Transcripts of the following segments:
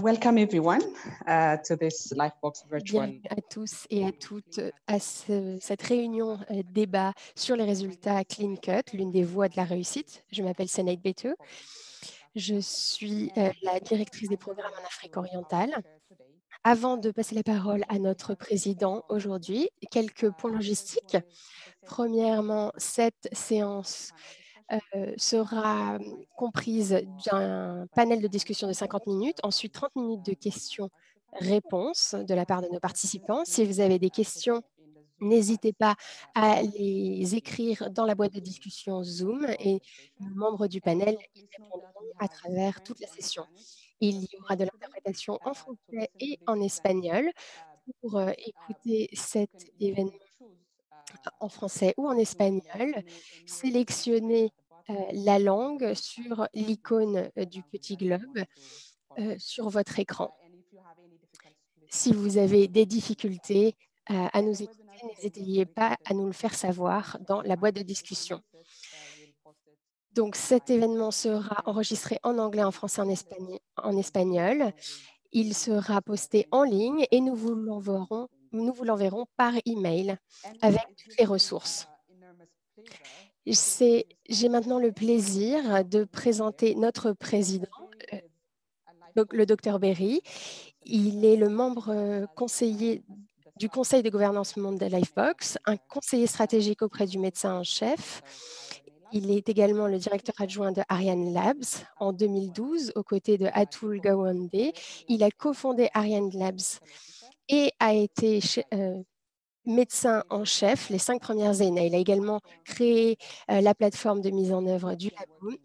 Welcome everyone to this Lifebox virtual. Bienvenue à tous et à toutes à cette réunion débat sur les résultats Clean Cut, l'une des voies de la réussite. Je m'appelle Senaïd Beteux. Je suis la directrice des programmes en Afrique orientale. Avant de passer la parole à notre président aujourd'hui, quelques points logistiques. Premièrement, cette séance sera comprise d'un panel de discussion de 50 minutes, ensuite 30 minutes de questions-réponses de la part de nos participants. Si vous avez des questions, n'hésitez pas à les écrire dans la boîte de discussion Zoom et nos membres du panel y répondront à travers toute la session. Il y aura de l'interprétation en français et en espagnol. Pour écouter cet événement en français ou en espagnol, sélectionnez la langue sur l'icône du petit globe sur votre écran. Si vous avez des difficultés à nous écouter, n'hésitez pas à nous le faire savoir dans la boîte de discussion. Donc, cet événement sera enregistré en anglais, en français, en espagnol. Il sera posté en ligne et nous vous l'enverrons par email avec toutes les ressources. J'ai maintenant le plaisir de présenter notre président, le Dr Berry. Il est le membre conseiller du conseil de gouvernance monde de Lifebox, un conseiller stratégique auprès du médecin en chef. Il est également le directeur adjoint de Ariane Labs en 2012 aux côtés de Atul Gawande. Il a cofondé Ariane Labs et a été médecin en chef les 5 premières années. Il a également créé la plateforme de mise en œuvre du Lagoon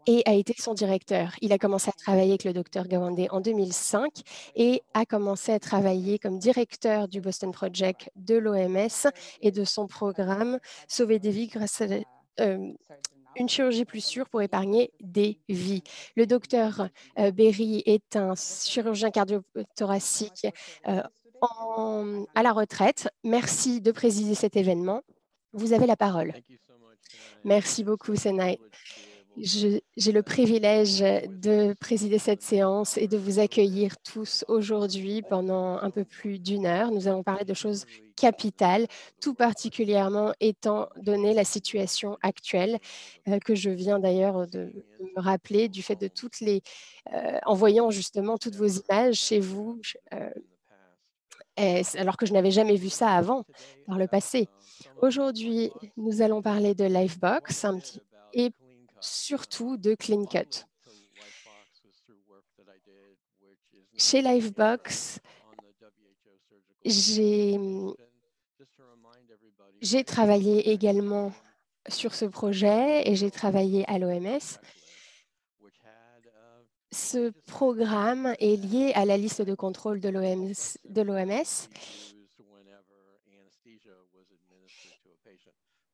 et a été son directeur. Il a commencé à travailler avec le Dr Gawande en 2005 et a commencé à travailler comme directeur du Boston Project de l'OMS et de son programme Sauver des vies grâce à une chirurgie plus sûre pour épargner des vies. Le docteur Berry est un chirurgien cardiothoracique à la retraite. Merci de présider cet événement. Vous avez la parole. Merci beaucoup, Senaï. J'ai le privilège de présider cette séance et de vous accueillir tous aujourd'hui pendant un peu plus d'1 heure. Nous allons parler de choses capitales, tout particulièrement étant donné la situation actuelle que je viens d'ailleurs de me rappeler du fait de toutes les… en voyant justement toutes vos images chez vous, alors que je n'avais jamais vu ça avant, par le passé. Aujourd'hui, nous allons parler de Lifebox et surtout de Clean Cut. Chez Lifebox, j'ai travaillé également sur ce projet et j'ai travaillé à l'OMS. Ce programme est lié à la liste de contrôle de l'OMS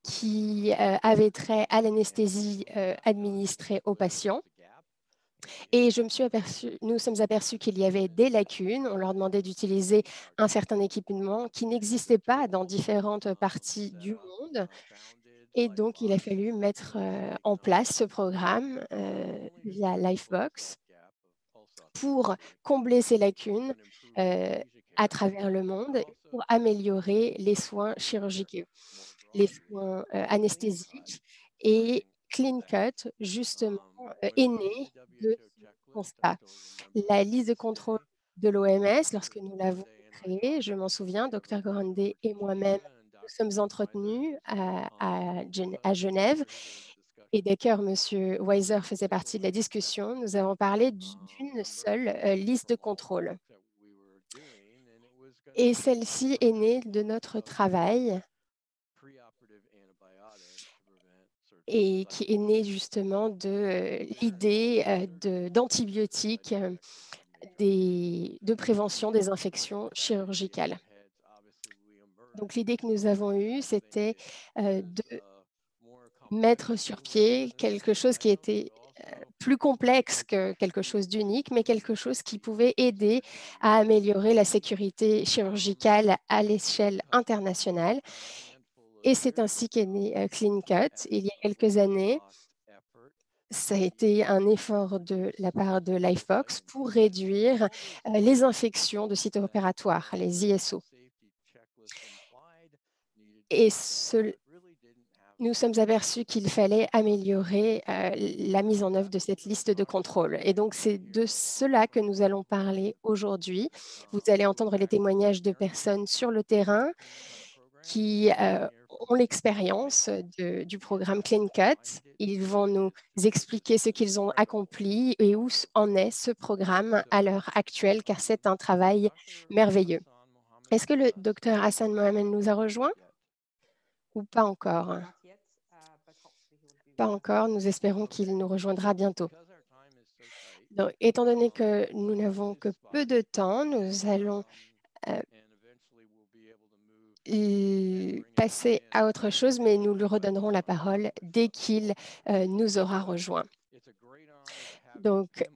qui avait trait à l'anesthésie administrée aux patients. Et nous sommes aperçus qu'il y avait des lacunes. On leur demandait d'utiliser un certain équipement qui n'existait pas dans différentes parties du monde. Et donc, il a fallu mettre en place ce programme via Lifebox pour combler ces lacunes à travers le monde, pour améliorer les soins chirurgicaux, les soins anesthésiques. Et Clean Cut, justement, est né de ce constat. La liste de contrôle de l'OMS, lorsque nous l'avons créée, je m'en souviens, Dr Gawande et moi-même, nous sommes entretenus à Genève. Et d'ailleurs, M. Weiser faisait partie de la discussion. Nous avons parlé d'une seule liste de contrôle. Et celle-ci est née de notre travail et qui est née justement de l'idée d'antibiotiques de prévention des infections chirurgicales. Donc l'idée que nous avons eue, c'était de mettre sur pied quelque chose qui était plus complexe que quelque chose d'unique, mais quelque chose qui pouvait aider à améliorer la sécurité chirurgicale à l'échelle internationale. Et c'est ainsi qu'est né Clean Cut il y a quelques années. Ça a été un effort de la part de Lifebox pour réduire les infections de sites opératoires, les ISO. Et nous sommes aperçus qu'il fallait améliorer la mise en œuvre de cette liste de contrôle. Et donc, c'est de cela que nous allons parler aujourd'hui. Vous allez entendre les témoignages de personnes sur le terrain qui ont l'expérience du programme Clean Cut. Ils vont nous expliquer ce qu'ils ont accompli et où en est ce programme à l'heure actuelle, car c'est un travail merveilleux. Est-ce que le docteur Hassan Mohamed nous a rejoints ou pas encore? Not yet, but hopefully he will be Pas with us. encore, nous espérons qu'il nous rejoindra bientôt. Donc, étant donné que nous n'avons que peu de temps, nous allons euh, passer à autre chose, mais nous lui redonnerons la parole dès qu'il nous aura rejoints. Donc,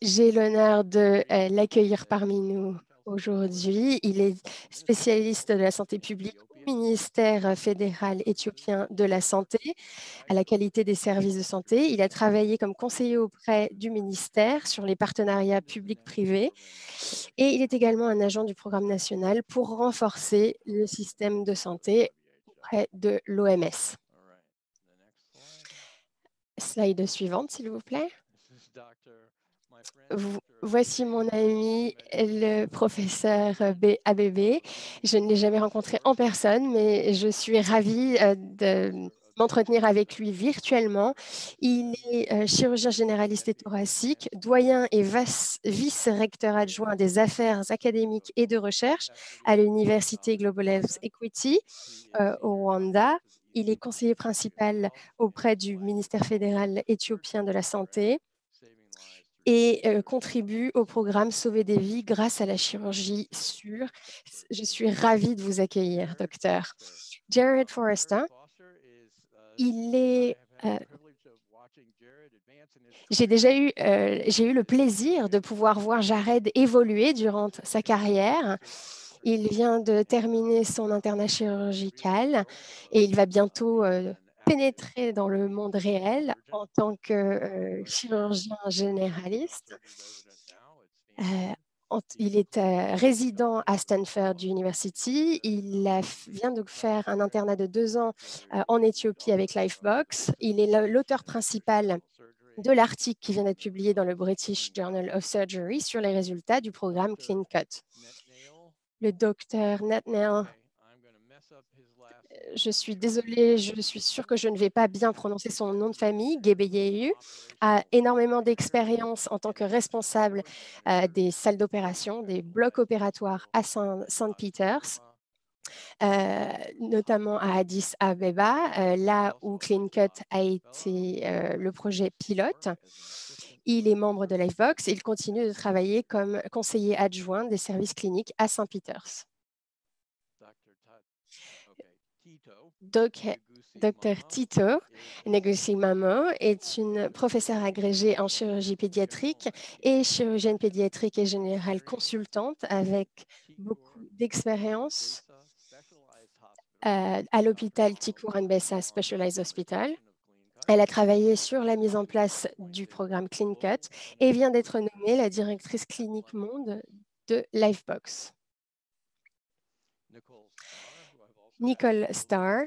j'ai l'honneur de l'accueillir parmi nous aujourd'hui. Il est spécialiste de la santé publique au ministère fédéral éthiopien de la santé, à la qualité des services de santé. Il a travaillé comme conseiller auprès du ministère sur les partenariats publics-privés et il est également un agent du programme national pour renforcer le système de santé auprès de l'OMS. Slide suivante, s'il vous plaît. Voici mon ami, le professeur ABB. Je ne l'ai jamais rencontré en personne, mais je suis ravie de m'entretenir avec lui virtuellement. Il est chirurgien généraliste et thoracique, doyen et vice-recteur adjoint des affaires académiques et de recherche à l'Université Global Health Equity au Rwanda. Il est conseiller principal auprès du ministère fédéral éthiopien de la Santé et contribue au programme Sauver des vies grâce à la chirurgie sûre. Je suis ravie de vous accueillir, docteur. Jared Forrester, il est j'ai eu le plaisir de pouvoir voir Jared évoluer durant sa carrière. Il vient de terminer son internat chirurgical et il va bientôt pénétrer dans le monde réel en tant que chirurgien généraliste. Il est résident à Stanford University. Vient de faire un internat de 2 ans en Éthiopie avec Lifebox. Il est l'auteur principal de l'article qui vient d'être publié dans le British Journal of Surgery sur les résultats du programme Clean Cut. Le docteur Netnell, je suis désolée, je suis sûre que je ne vais pas bien prononcer son nom de famille, Gebeyehu, a énormément d'expérience en tant que responsable des salles d'opération, des blocs opératoires à Saint Peters, notamment à Addis Abeba, là où Clean Cut a été le projet pilote. Il est membre de Lifebox et il continue de travailler comme conseiller adjoint des services cliniques à Saint Peters. Dr Tito Negusimamo est une professeure agrégée en chirurgie pédiatrique et chirurgienne pédiatrique et générale consultante avec beaucoup d'expérience à l'hôpital Tikur Bessa Specialized Hospital. Elle a travaillé sur la mise en place du programme Clean Cut et vient d'être nommée la directrice clinique monde de Lifebox. Nicole Starr,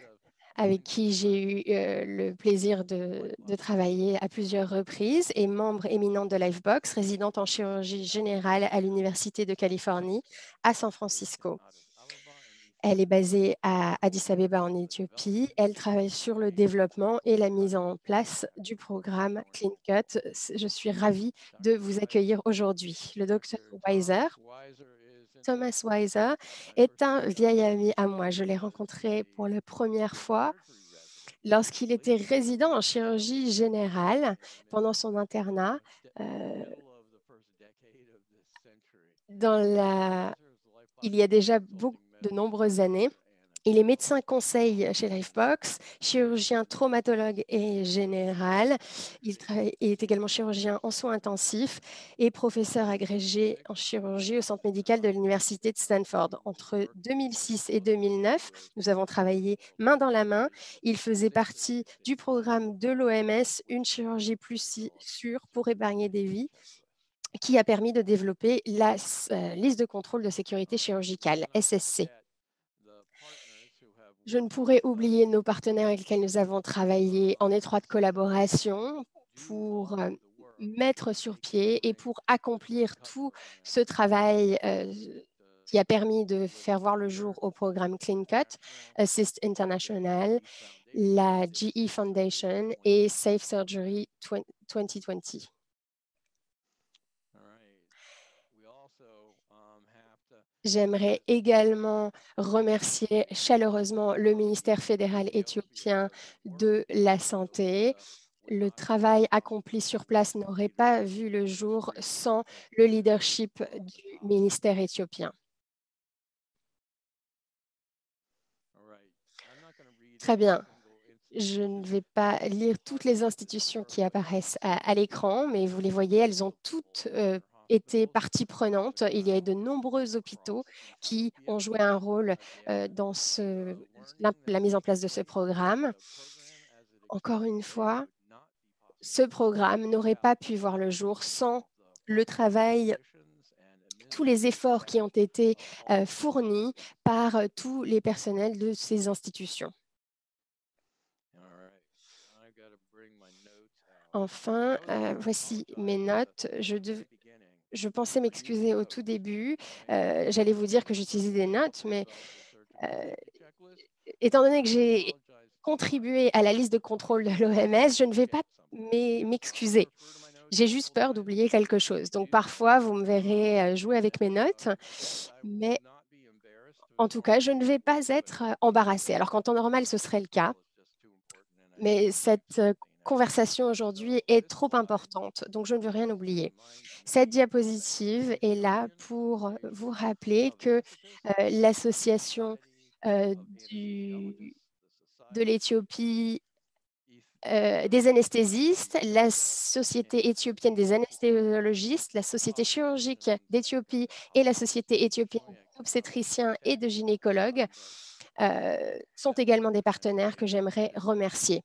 avec qui j'ai eu le plaisir de travailler à plusieurs reprises, est membre éminent de Lifebox, résidente en chirurgie générale à l'Université de Californie à San Francisco. Elle est basée à Addis Abeba en Éthiopie. Elle travaille sur le développement et la mise en place du programme Clean Cut. Je suis ravie de vous accueillir aujourd'hui. Le docteur Weiser, Thomas Weiser, est un vieil ami à moi. Je l'ai rencontré pour la première fois lorsqu'il était résident en chirurgie générale pendant son internat il y a déjà de nombreuses années. Il est médecin conseil chez Lifebox, chirurgien traumatologue et général. Il est également chirurgien en soins intensifs et professeur agrégé en chirurgie au centre médical de l'Université de Stanford. Entre 2006 et 2009, nous avons travaillé main dans la main. Il faisait partie du programme de l'OMS, Une chirurgie plus sûre pour épargner des vies, qui a permis de développer la liste de contrôle de sécurité chirurgicale, SSC. Je ne pourrais oublier nos partenaires avec lesquels nous avons travaillé en étroite collaboration pour mettre sur pied et pour accomplir tout ce travail qui a permis de faire voir le jour au programme CleanCut, Assist International, la GE Foundation et Safe Surgery 2020. J'aimerais également remercier chaleureusement le ministère fédéral éthiopien de la Santé. Le travail accompli sur place n'aurait pas vu le jour sans le leadership du ministère éthiopien. Très bien. Je ne vais pas lire toutes les institutions qui apparaissent à l'écran, mais vous les voyez, elles ont toutes été partie prenante. Il y a de nombreux hôpitaux qui ont joué un rôle dans la mise en place de ce programme. Encore une fois, ce programme n'aurait pas pu voir le jour sans le travail, tous les efforts qui ont été fournis par tous les personnels de ces institutions. Enfin, voici mes notes. Je pensais m'excuser au tout début. J'allais vous dire que j'utilisais des notes, mais étant donné que j'ai contribué à la liste de contrôle de l'OMS, je ne vais pas m'excuser. J'ai juste peur d'oublier quelque chose. Donc parfois, vous me verrez jouer avec mes notes, mais en tout cas, je ne vais pas être embarrassée. Alors qu'en temps normal, ce serait le cas, mais cette conversation aujourd'hui est trop importante, donc je ne veux rien oublier. Cette diapositive est là pour vous rappeler que l'association euh, du- de l'Éthiopie des anesthésistes, la Société éthiopienne des anesthésiologistes, la Société chirurgique d'Éthiopie et la Société éthiopienne d'obstétriciens et de gynécologues sont également des partenaires que j'aimerais remercier.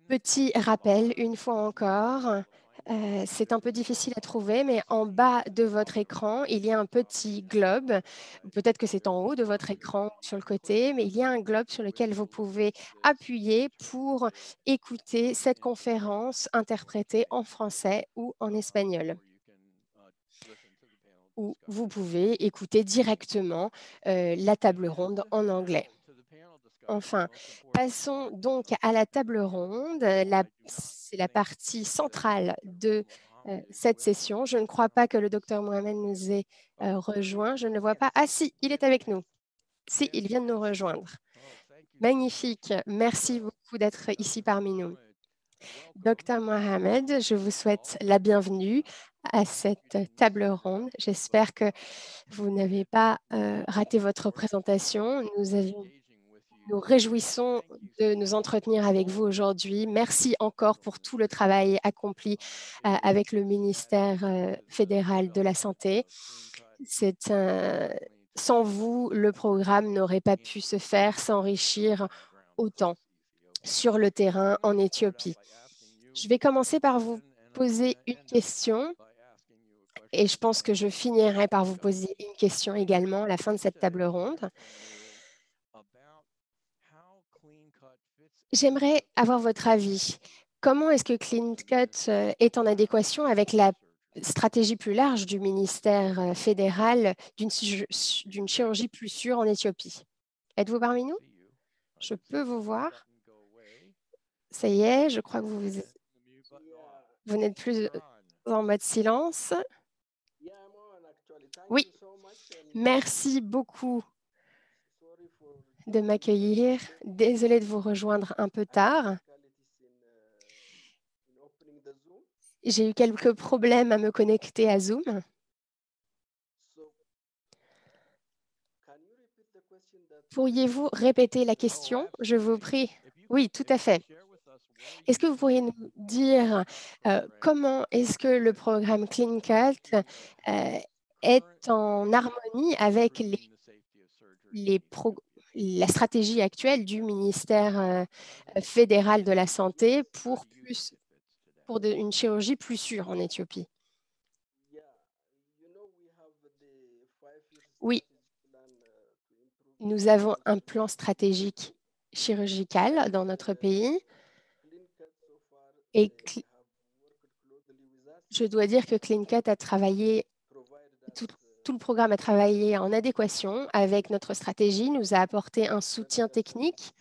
Petit rappel, une fois encore, c'est un peu difficile à trouver, mais en bas de votre écran, il y a un petit globe. Peut-être que c'est en haut de votre écran sur le côté, mais il y a un globe sur lequel vous pouvez appuyer pour écouter cette conférence interprétée en français ou en espagnol. Ou vous pouvez écouter directement la table ronde en anglais. Enfin, passons donc à la table ronde. C'est la partie centrale de cette session. Je ne crois pas que le docteur Mohamed nous ait rejoint. Je ne le vois pas. Ah si, il est avec nous. Si, il vient de nous rejoindre. Magnifique. Merci beaucoup d'être ici parmi nous. Docteur Mohamed, je vous souhaite la bienvenue à cette table ronde. J'espère que vous n'avez pas raté votre présentation. Nous réjouissons de nous entretenir avec vous aujourd'hui. Merci encore pour tout le travail accompli avec le ministère fédéral de la Santé. Sans vous, le programme n'aurait pas pu se faire, s'enrichir autant sur le terrain en Éthiopie. Je vais commencer par vous poser une question et je pense que je finirai par vous poser une question également à la fin de cette table ronde. J'aimerais avoir votre avis. Comment est-ce que CleanCut est en adéquation avec la stratégie plus large du ministère fédéral d'une chirurgie plus sûre en Éthiopie? Êtes-vous parmi nous? Je peux vous voir. Ça y est, je crois que vous n'êtes plus en mode silence. Oui, merci beaucoup de m'accueillir. Désolée de vous rejoindre un peu tard. J'ai eu quelques problèmes à me connecter à Zoom. Pourriez-vous répéter la question, je vous prie? Oui, tout à fait. Est-ce que vous pourriez nous dire, comment est-ce que le programme CleanCut, est en harmonie avec les prog la stratégie actuelle du ministère, fédéral de la santé pour une chirurgie plus sûre en Éthiopie? Oui, nous avons un plan stratégique chirurgical dans notre pays et je dois dire que CleanCut a travaillé tout tout le programme a travaillé en adéquation avec notre stratégie, nous a apporté un soutien technique,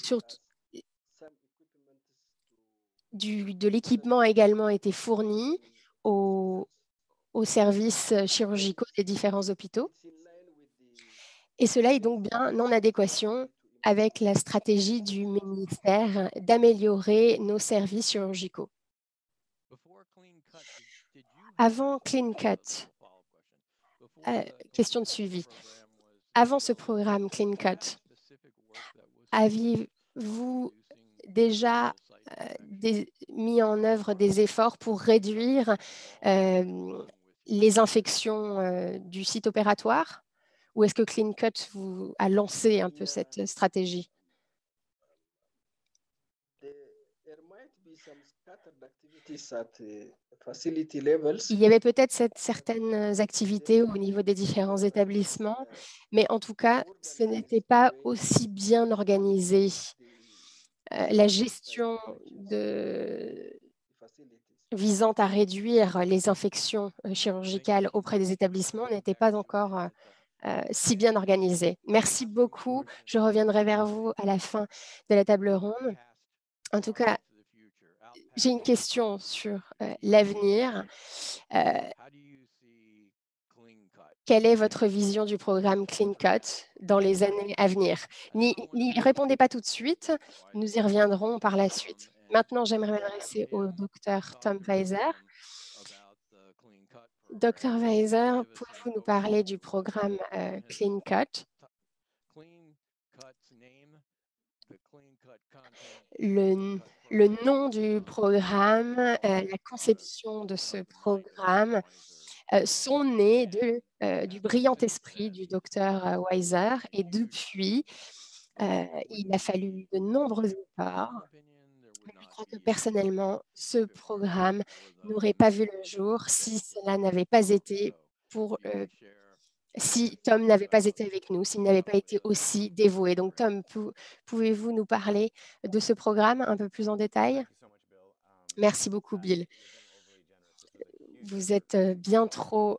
surt de l'équipement a également été fourni aux services chirurgicaux des différents hôpitaux et cela est donc bien en adéquation avec la stratégie du ministère d'améliorer nos services chirurgicaux. Avant CleanCut, question de suivi. Avant ce programme CleanCut, aviez-vous déjà mis en œuvre des efforts pour réduire les infections du site opératoire? Ou est-ce que CleanCut vous a lancé un peu cette stratégie? Il y avait peut-être certaines activités au niveau des différents établissements, mais en tout cas, ce n'était pas aussi bien organisé. La gestion visant à réduire les infections chirurgicales auprès des établissements n'était pas encore si bien organisée. Merci beaucoup. Je reviendrai vers vous à la fin de la table ronde. En tout cas, j'ai une question sur l'avenir. Euh, Quelle est votre vision du programme CleanCut dans les années à venir? N'y répondez pas tout de suite, nous y reviendrons par la suite. Maintenant, j'aimerais m'adresser au docteur Tom Weiser. Docteur Weiser, pouvez-vous nous parler du programme CleanCut? Le, le nom du programme, la conception de ce programme sont nés du brillant esprit du docteur Weiser et depuis, il a fallu de nombreux efforts. Mais je crois que personnellement, ce programme n'aurait pas vu le jour si cela n'avait pas été pour si Tom n'avait pas été avec nous, s'il n'avait pas été aussi dévoué. Donc Tom, pouvez-vous nous parler de ce programme un peu plus en détail? Merci beaucoup, Bill. Vous êtes bien trop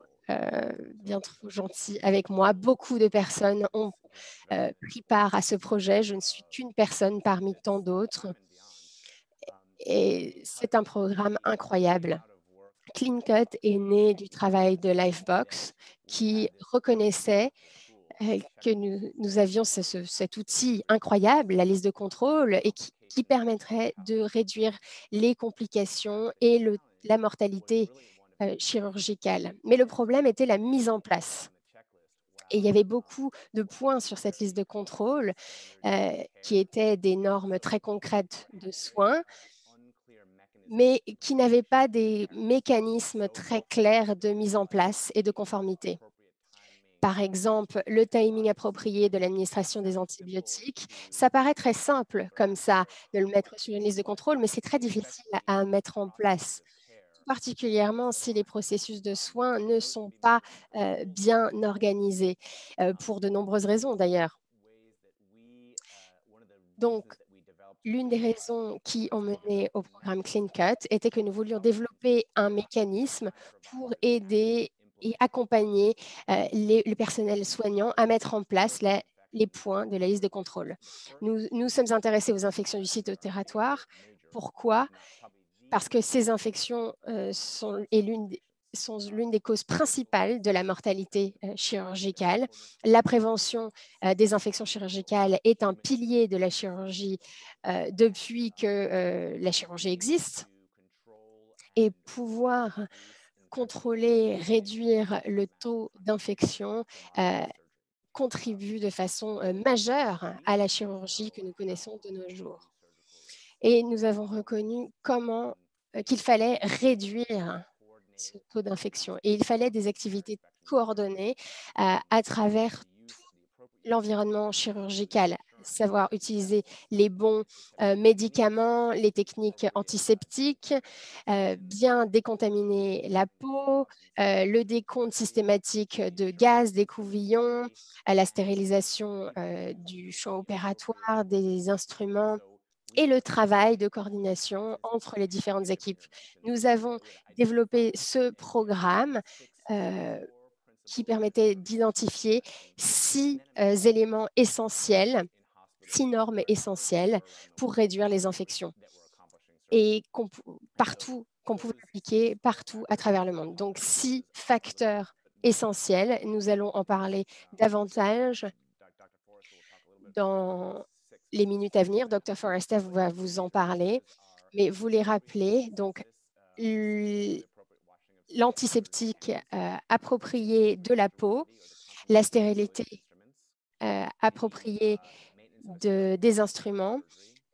gentil avec moi. Beaucoup de personnes ont pris part à ce projet. Je ne suis qu'une personne parmi tant d'autres. Et c'est un programme incroyable. CleanCut est né du travail de Lifebox qui reconnaissait que nous avions cet outil incroyable, la liste de contrôle, et qui permettrait de réduire les complications et la mortalité chirurgicale. Mais le problème était la mise en place. Et il y avait beaucoup de points sur cette liste de contrôle qui étaient des normes très concrètes de soins, mais qui n'avaient pas des mécanismes très clairs de mise en place et de conformité. Par exemple, le timing approprié de l'administration des antibiotiques, ça paraît très simple comme ça, de le mettre sur une liste de contrôle, mais c'est très difficile à mettre en place, tout particulièrement si les processus de soins ne sont pas bien organisés, pour de nombreuses raisons d'ailleurs. Donc, l'une des raisons qui ont mené au programme CleanCut était que nous voulions développer un mécanisme pour aider et accompagner le personnel soignant à mettre en place les points de la liste de contrôle. Nous sommes intéressés aux infections du site opératoire. Pourquoi? Parce que ces infections sont l'une des causes principales de la mortalité chirurgicale. La prévention des infections chirurgicales est un pilier de la chirurgie depuis que la chirurgie existe. Et pouvoir contrôler, réduire le taux d'infection contribuent de façon majeure à la chirurgie que nous connaissons de nos jours. Et nous avons reconnu qu'il fallait réduire ce taux d'infection et il fallait des activités coordonnées à travers l'environnement chirurgical, savoir utiliser les bons médicaments, les techniques antiseptiques, bien décontaminer la peau, le décompte systématique de gaz, d'écouvillons, la stérilisation du champ opératoire, des instruments et le travail de coordination entre les différentes équipes. Nous avons développé ce programme qui permettait d'identifier 6 éléments essentiels, 6 normes essentielles pour réduire les infections et qu'on pouvait appliquer partout à travers le monde. Donc 6 facteurs essentiels. Nous allons en parler davantage dans les minutes à venir. Dr Forrester va vous en parler, mais vous les rappelez, donc l'antiseptique approprié de la peau, la stérilité appropriée des instruments,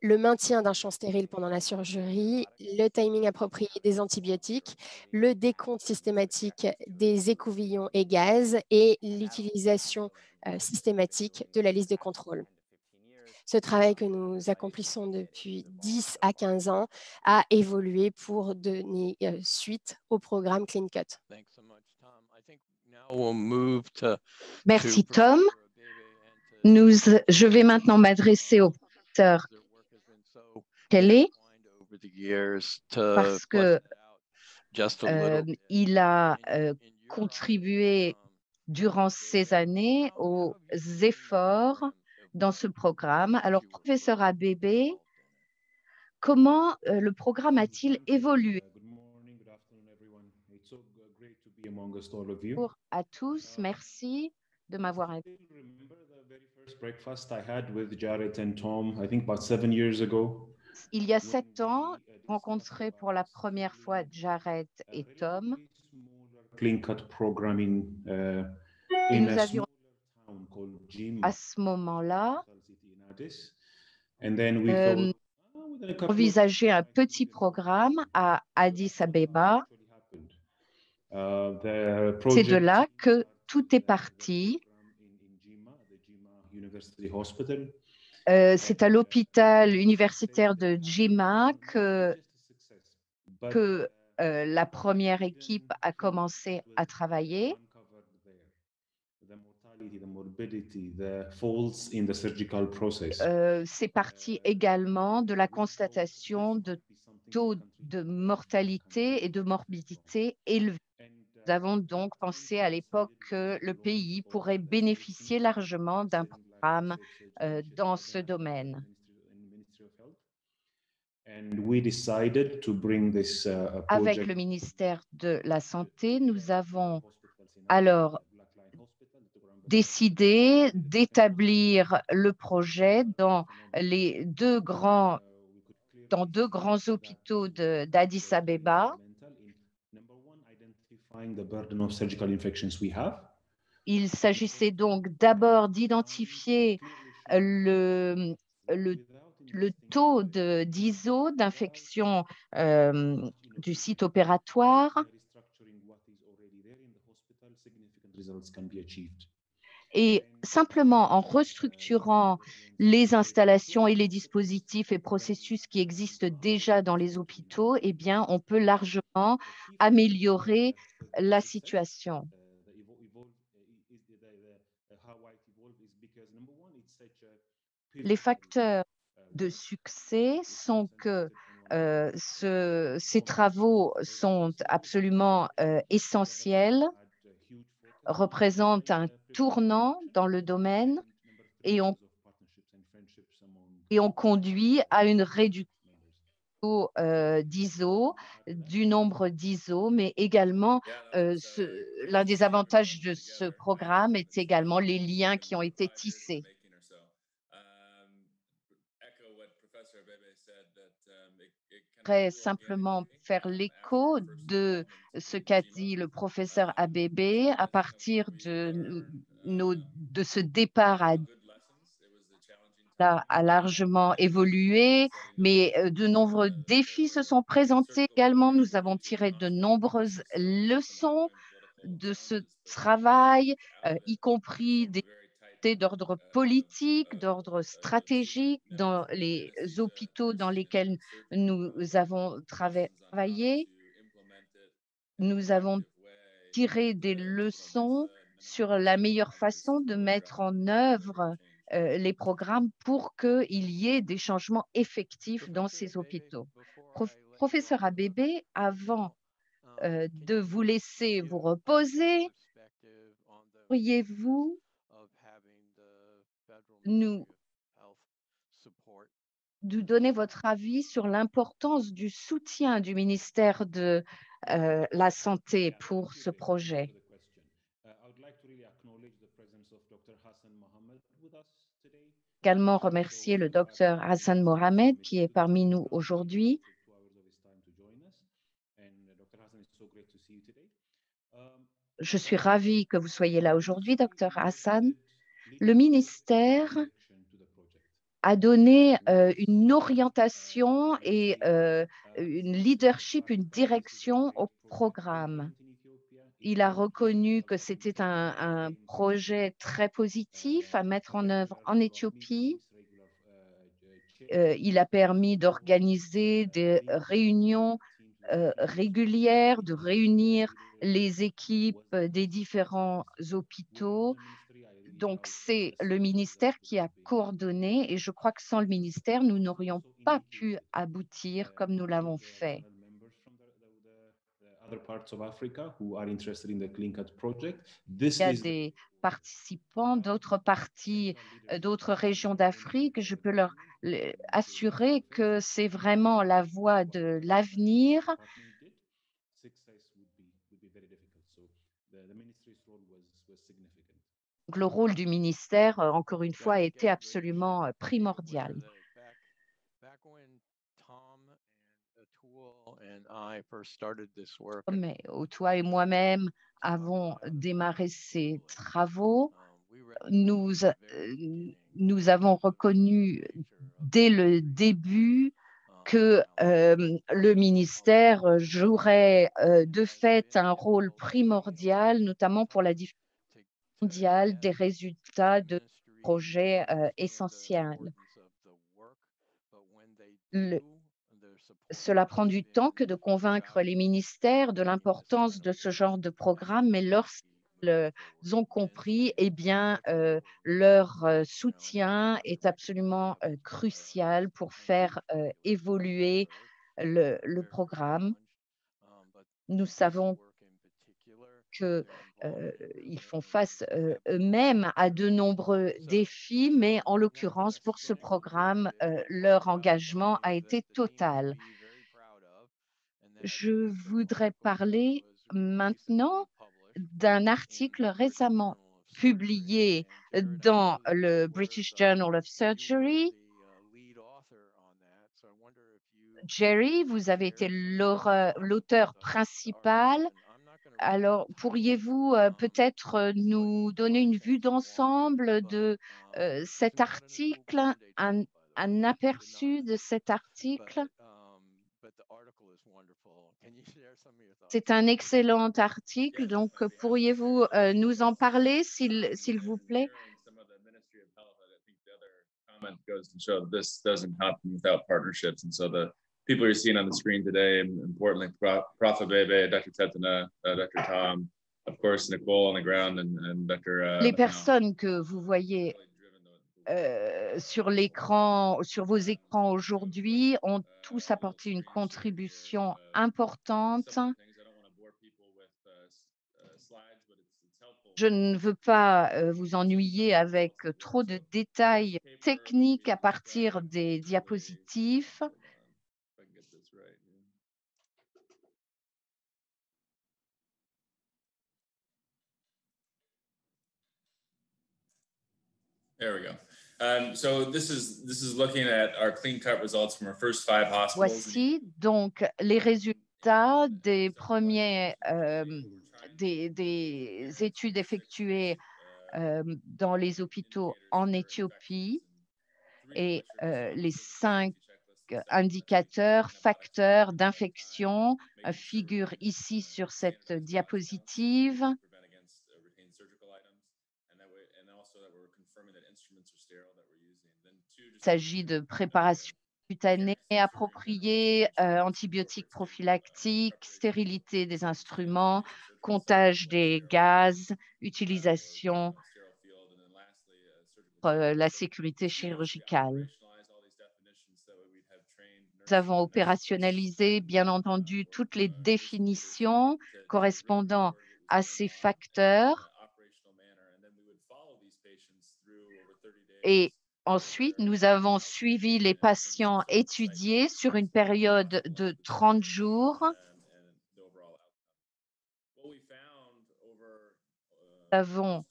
le maintien d'un champ stérile pendant la chirurgie, le timing approprié des antibiotiques, le décompte systématique des écouvillons et gaz et l'utilisation systématique de la liste de contrôle. Ce travail que nous accomplissons depuis 10 à 15 ans a évolué pour donner suite au programme CleanCut. Merci Tom. Je vais maintenant m'adresser au professeur Kelly parce que il a contribué durant ces années aux efforts dans ce programme. Alors, professeur Abebe, comment le programme a-t-il évolué? Bonjour à tous, merci de m'avoir invité. Il y a 7 ans, j'ai rencontré pour la première fois Jared et Tom. Et nous avions à ce moment-là envisagé un petit programme à Addis Abeba. C'est de là que tout est parti. C'est à l'hôpital universitaire de Jimma que la première équipe a commencé à travailler. C'est parti également de la constatation de taux de mortalité et de morbidité élevés. Nous avons donc pensé à l'époque que le pays pourrait bénéficier largement d'un programme dans ce domaine. Avec le ministère de la Santé, nous avons alors décidé d'établir le projet dans deux grands hôpitaux d'Addis Abeba. Il s'agissait donc d'abord d'identifier le taux d'ISO, d'infection du site opératoire. Et simplement en restructurant les installations et les dispositifs et processus qui existent déjà dans les hôpitaux, eh bien, on peut largement améliorer la situation. Les facteurs de succès sont que ces travaux sont absolument essentiels, représentent un tournant dans le domaine et ont conduit à une réduction d'ISO, du nombre d'ISO, mais également l'un des avantages de ce programme est également les liens qui ont été tissés. Je voudrais simplement faire l'écho de ce qu'a dit le professeur Abebe à partir de de ce départ a largement évolué, mais de nombreux défis se sont présentés également. Nous avons tiré de nombreuses leçons de ce travail, y compris des d'ordre politique, d'ordre stratégique dans les hôpitaux dans lesquels nous avons travaillé. Nous avons tiré des leçons sur la meilleure façon de mettre en œuvre les programmes pour qu'il y ait des changements effectifs dans ces hôpitaux. Professeur Abebe, avant de vous laisser vous reposer, pourriez-vous nous donner votre avis sur l'importance du soutien du ministère de la Santé pour ce projet? Également remercier le docteur Hassan Mohamed qui est parmi nous aujourd'hui. Je suis ravie que vous soyez là aujourd'hui, docteur Hassan. Le ministère a donné une orientation et une leadership, une direction au programme. Il a reconnu que c'était un projet très positif à mettre en œuvre en Éthiopie. Il a permis d'organiser des réunions régulières, de réunir les équipes des différents hôpitaux. Donc, c'est le ministère qui a coordonné et je crois que sans le ministère, nous n'aurions pas pu aboutir comme nous l'avons fait. Il y a des participants d'autres parties, d'autres régions d'Afrique. Je peux leur assurer que c'est vraiment la voie de l'avenir. Donc, le rôle du ministère, encore une fois, a été absolument primordial. Mais Otua et moi-même avons démarré ces travaux. Nous avons reconnu dès le début que le ministère jouerait de fait un rôle primordial, notamment pour la diffusion mondiale des résultats de projets essentiels. Cela prend du temps que de convaincre les ministères de l'importance de ce genre de programme, mais lorsqu'ils ont compris, eh bien, leur soutien est absolument crucial pour faire évoluer le programme. Nous savons qu'ils font face eux-mêmes à de nombreux défis, mais en l'occurrence, pour ce programme, leur engagement a été total. Je voudrais parler maintenant d'un article récemment publié dans le British Journal of Surgery. Jerry, vous avez été l'auteur principal. Alors, pourriez-vous peut-être nous donner une vue d'ensemble de cet article, un aperçu de cet article? C'est un excellent article, donc pourriez-vous nous en parler, s'il vous plaît? People you're seeing on the screen today, importantly, Prof. Abebe, Dr. Tetana, Dr. Tom, of course, Nicole on the ground, and Dr. Les personnes que vous voyez sur l'écran, sur vos écrans aujourd'hui, ont tous apporté une contribution importante. Je ne veux pas vous ennuyer avec trop de détails techniques à partir des diapositives. There we go. So this is looking at our clean cut results from our first 5 hospitals. Voici donc les résultats des premiers des études effectuées dans les hôpitaux en Éthiopie et les 5 indicateurs, facteurs d'infection figurent ici sur cette diapositive. Il s'agit de préparation cutanée appropriée, antibiotiques prophylactiques, stérilité des instruments, comptage des gaz, utilisation pour la sécurité chirurgicale. Nous avons opérationnalisé, bien entendu, toutes les définitions correspondant à ces facteurs. Et ensuite, nous avons suivi les patients étudiés sur une période de 30 jours. Nous avons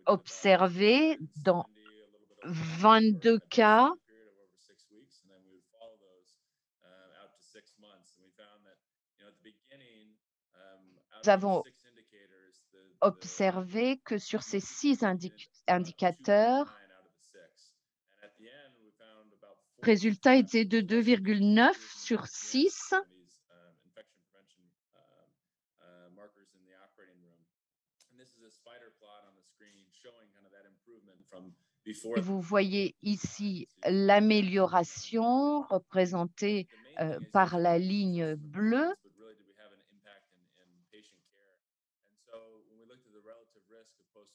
observé dans 22 cas nous avons observé que sur ces 6 indicateurs, le résultat était de 2,9 sur 6. Et vous voyez ici l'amélioration représentée par la ligne bleue.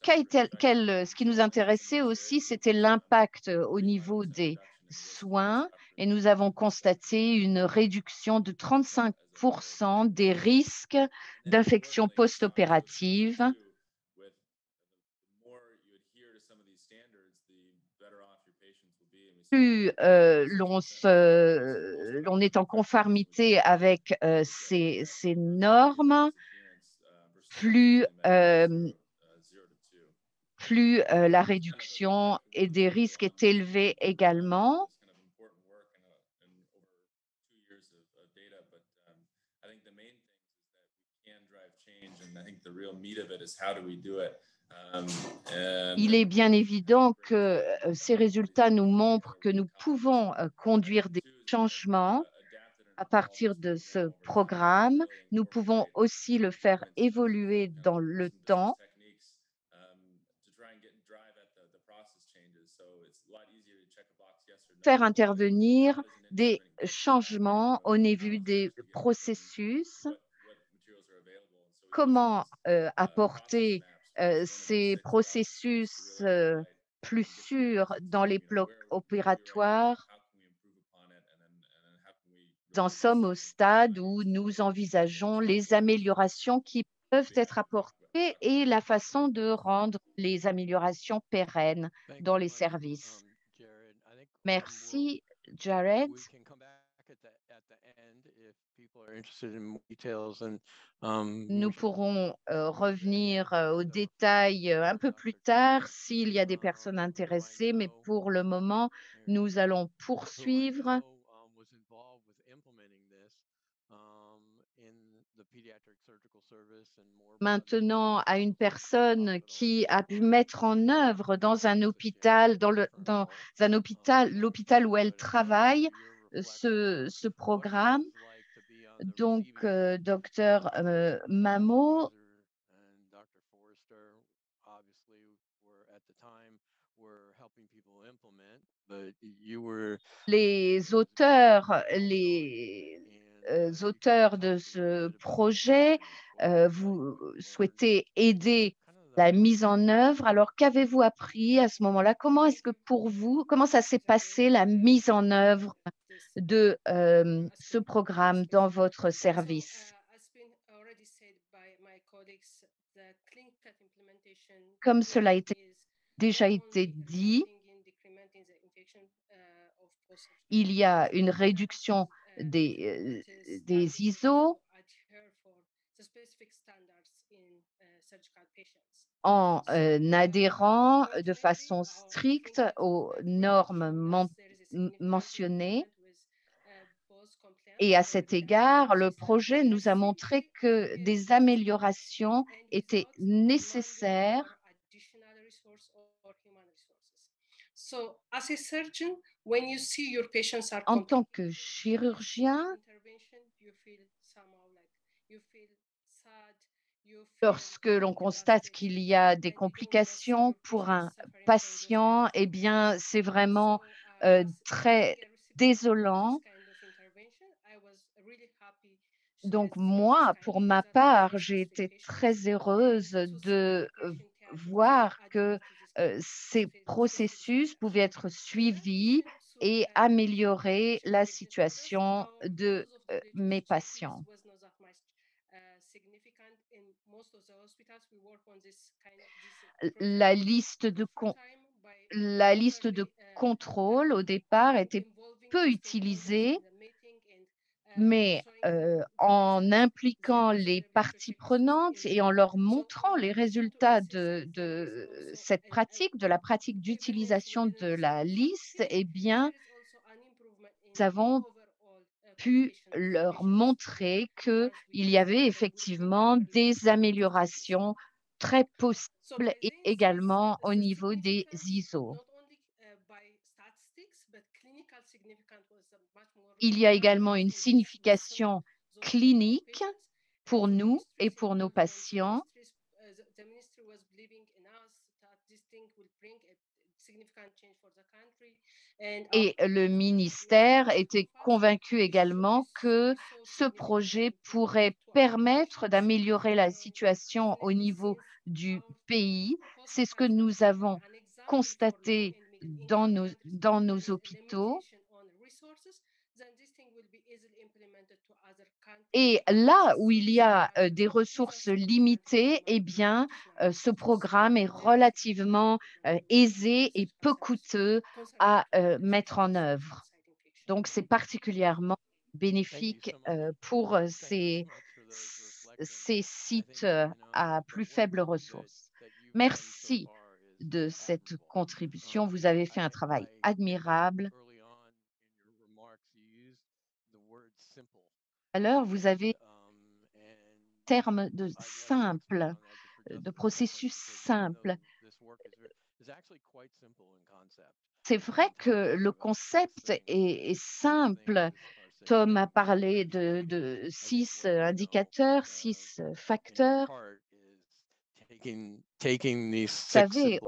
Ce qui nous intéressait aussi, c'était l'impact au niveau des soins et nous avons constaté une réduction de 35% des risques d'infection post-opérative. Plus l'on est en conformité avec ces normes, plus la réduction et des risques est élevée également. Il est bien évident que ces résultats nous montrent que nous pouvons conduire des changements à partir de ce programme. Nous pouvons aussi le faire évoluer dans le temps. Faire intervenir des changements au niveau des processus. Comment apporter ces processus plus sûrs dans les blocs opératoires? Nous en sommes au stade où nous envisageons les améliorations qui peuvent être apportées et la façon de rendre les améliorations pérennes dans les services. Merci, Jared. Nous pourrons revenir aux détails un peu plus tard s'il y a des personnes intéressées, mais pour le moment, nous allons poursuivre. Maintenant, à une personne qui a pu mettre en œuvre dans un hôpital, l'hôpital où elle travaille, ce programme. Donc, docteur Mamo, les auteurs de ce projet, vous souhaitez aider la mise en œuvre. Alors, qu'avez-vous appris à ce moment-là? Comment est-ce que pour vous, comment ça s'est passé la mise en œuvre de ce programme dans votre service? Comme cela a déjà été dit, il y a une réduction des ISO en adhérant de façon stricte aux normes mentionnées. Et à cet égard, le projet nous a montré que des améliorations étaient nécessaires En tant que chirurgien, lorsque l'on constate qu'il y a des complications pour un patient, eh bien, c'est vraiment très désolant. Donc moi, pour ma part, j'ai été très heureuse de voir que ces processus pouvaient être suivis et améliorer la situation de mes patients. La liste de, la liste de contrôle au départ était peu utilisée, mais en impliquant les parties prenantes et en leur montrant les résultats de cette pratique, de la pratique d'utilisation de la liste, eh bien, nous avons pu leur montrer qu'il y avait effectivement des améliorations très possibles et également au niveau des ISO. Il y a également une signification clinique pour nous et pour nos patients. Et le ministère était convaincu également que ce projet pourrait permettre d'améliorer la situation au niveau du pays. C'est ce que nous avons constaté dans nos hôpitaux. Et là où il y a des ressources limitées, eh bien, ce programme est relativement aisé et peu coûteux à mettre en œuvre. Donc, c'est particulièrement bénéfique pour ces sites à plus faibles ressources. Merci de cette contribution. Vous avez fait un travail admirable. Alors, vous avez terme de simple, de processus simple. C'est vrai que le concept est simple. Tom a parlé de 6 indicateurs, 6 facteurs. Vous savez,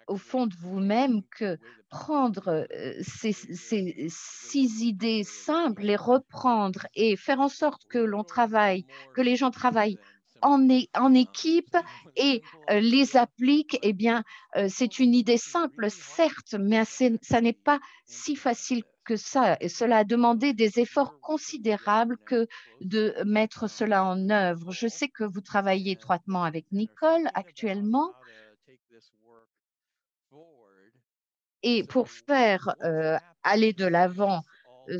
au fond de vous-même, que prendre ces 6 idées simples, les reprendre et faire en sorte que l'on travaille, que les gens travaillent en équipe et les appliquent, eh bien, c'est une idée simple, certes, mais ça n'est pas si facile que ça. Et cela a demandé des efforts considérables que de mettre cela en œuvre. Je sais que vous travaillez étroitement avec Nicole actuellement. Et pour faire aller de l'avant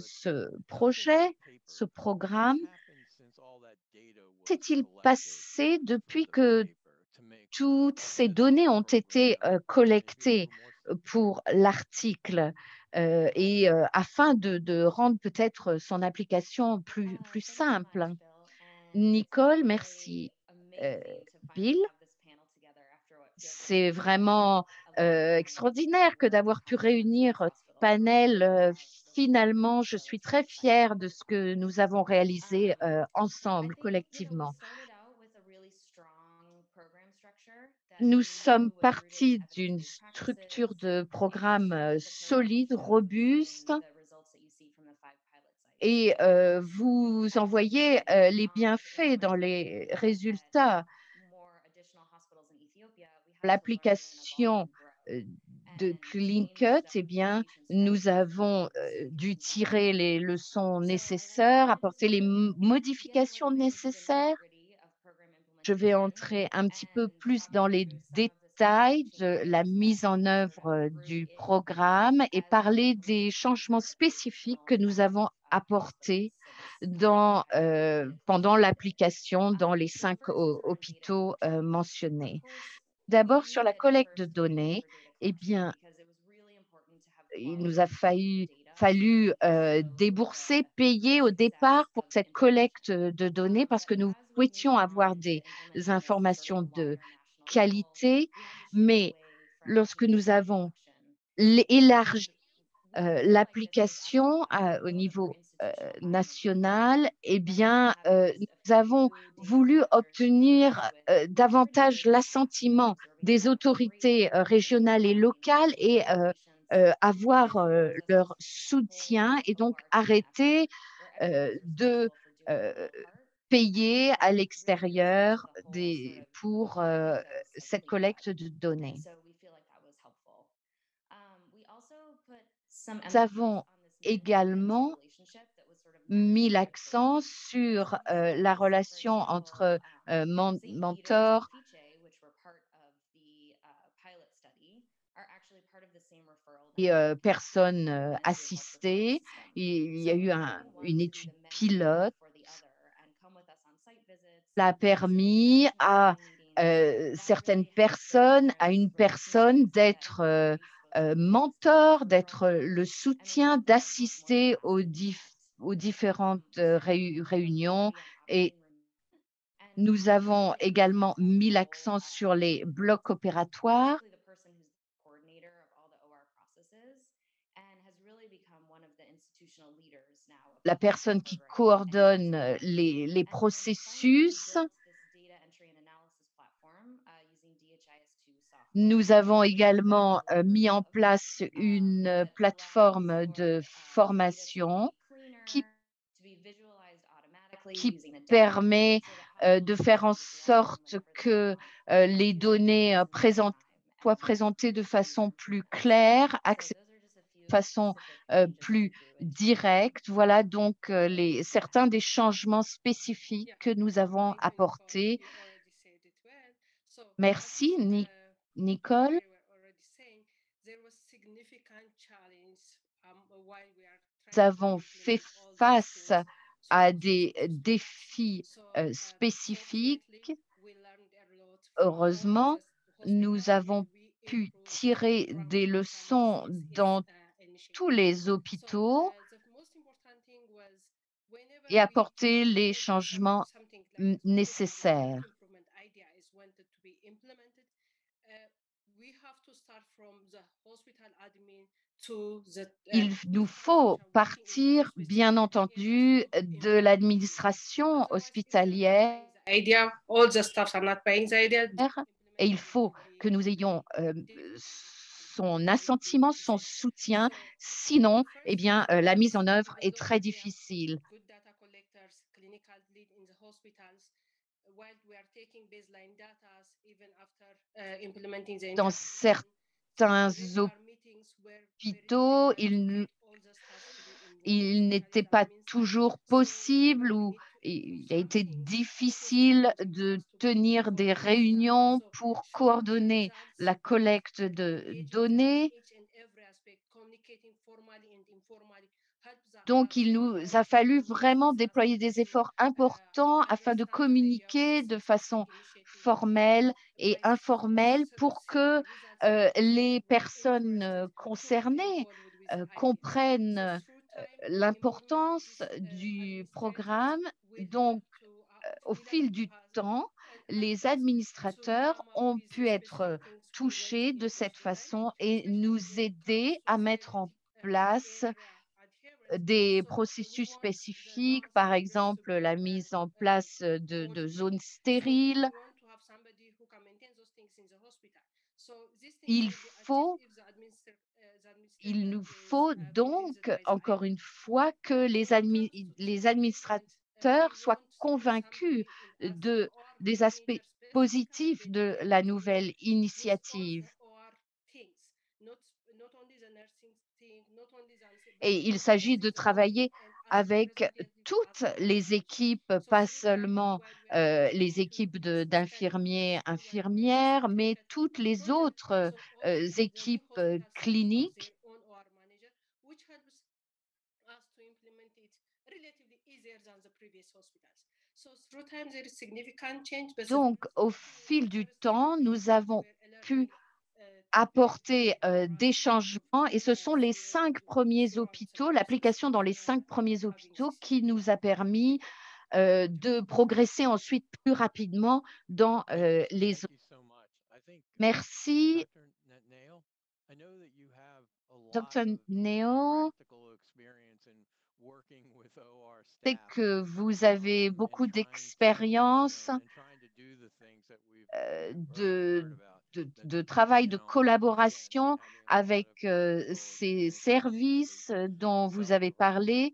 ce projet, ce programme, s'est-il passé depuis que toutes ces données ont été collectées pour l'article et afin de rendre peut-être son application plus simple? Nicole, merci. Bill, c'est vraiment extraordinaire que d'avoir pu réunir ce panel. Finalement, je suis très fière de ce que nous avons réalisé ensemble, collectivement. Nous sommes partis d'une structure de programme solide, robuste, et vous en voyez les bienfaits dans les résultats. L'application de CleanCut, eh bien, nous avons dû tirer les leçons nécessaires, apporter les modifications nécessaires. Je vais entrer un petit peu plus dans les détails de la mise en œuvre du programme et parler des changements spécifiques que nous avons apportés pendant l'application dans les 5 hôpitaux mentionnés. D'abord, sur la collecte de données, eh bien, il nous a fallu débourser, payer au départ pour cette collecte de données parce que nous souhaitions avoir des informations de qualité, mais lorsque nous avons élargi l'application au niveau national, eh bien, nous avons voulu obtenir davantage l'assentiment des autorités régionales et locales et avoir leur soutien et donc arrêter de payer à l'extérieur pour cette collecte de données. Nous avons également mis l'accent sur la relation entre mentors et personnes assistées. Il y a eu une étude pilote qui a permis à certaines personnes, à une personne d'être mentor, d'être le soutien, d'assister aux différentes réunions. Et nous avons également mis l'accent sur les blocs opératoires. La personne qui coordonne les processus. Nous avons également mis en place une plateforme de formation qui permet de faire en sorte que les données soient présentées de façon plus claire, de façon plus directe. Voilà donc certains des changements spécifiques que nous avons apportés. Merci, Nicole. Nous avons fait face à des défis spécifiques. Heureusement, nous avons pu tirer des leçons dans tous les hôpitaux et apporter les changements nécessaires. Il nous faut partir, bien entendu, de l'administration hospitalière et il faut que nous ayons son assentiment, son soutien. Sinon, eh bien, la mise en œuvre est très difficile. Dans certains hôpitaux, il n'était pas toujours possible ou il a été difficile de tenir des réunions pour coordonner la collecte de données. Donc, il nous a fallu vraiment déployer des efforts importants afin de communiquer de façon formelle et informelle pour que les personnes concernées comprennent l'importance du programme. Donc, au fil du temps, les administrateurs ont pu être touchés de cette façon et nous aider à mettre en place des processus spécifiques, par exemple la mise en place de zones stériles. Il nous faut donc, encore une fois, que les administrateurs soient convaincus des aspects positifs de la nouvelle initiative. Et il s'agit de travailler avec toutes les équipes, pas seulement les équipes d'infirmiers, infirmières, mais toutes les autres équipes cliniques. Donc, au fil du temps, nous avons pu apporter des changements et ce sont les 5 premiers hôpitaux, l'application dans les 5 premiers hôpitaux qui nous a permis de progresser ensuite plus rapidement dans les autres. Merci. Dr. Neo, c'est que vous avez beaucoup d'expérience de travail de collaboration avec ces services dont vous avez parlé.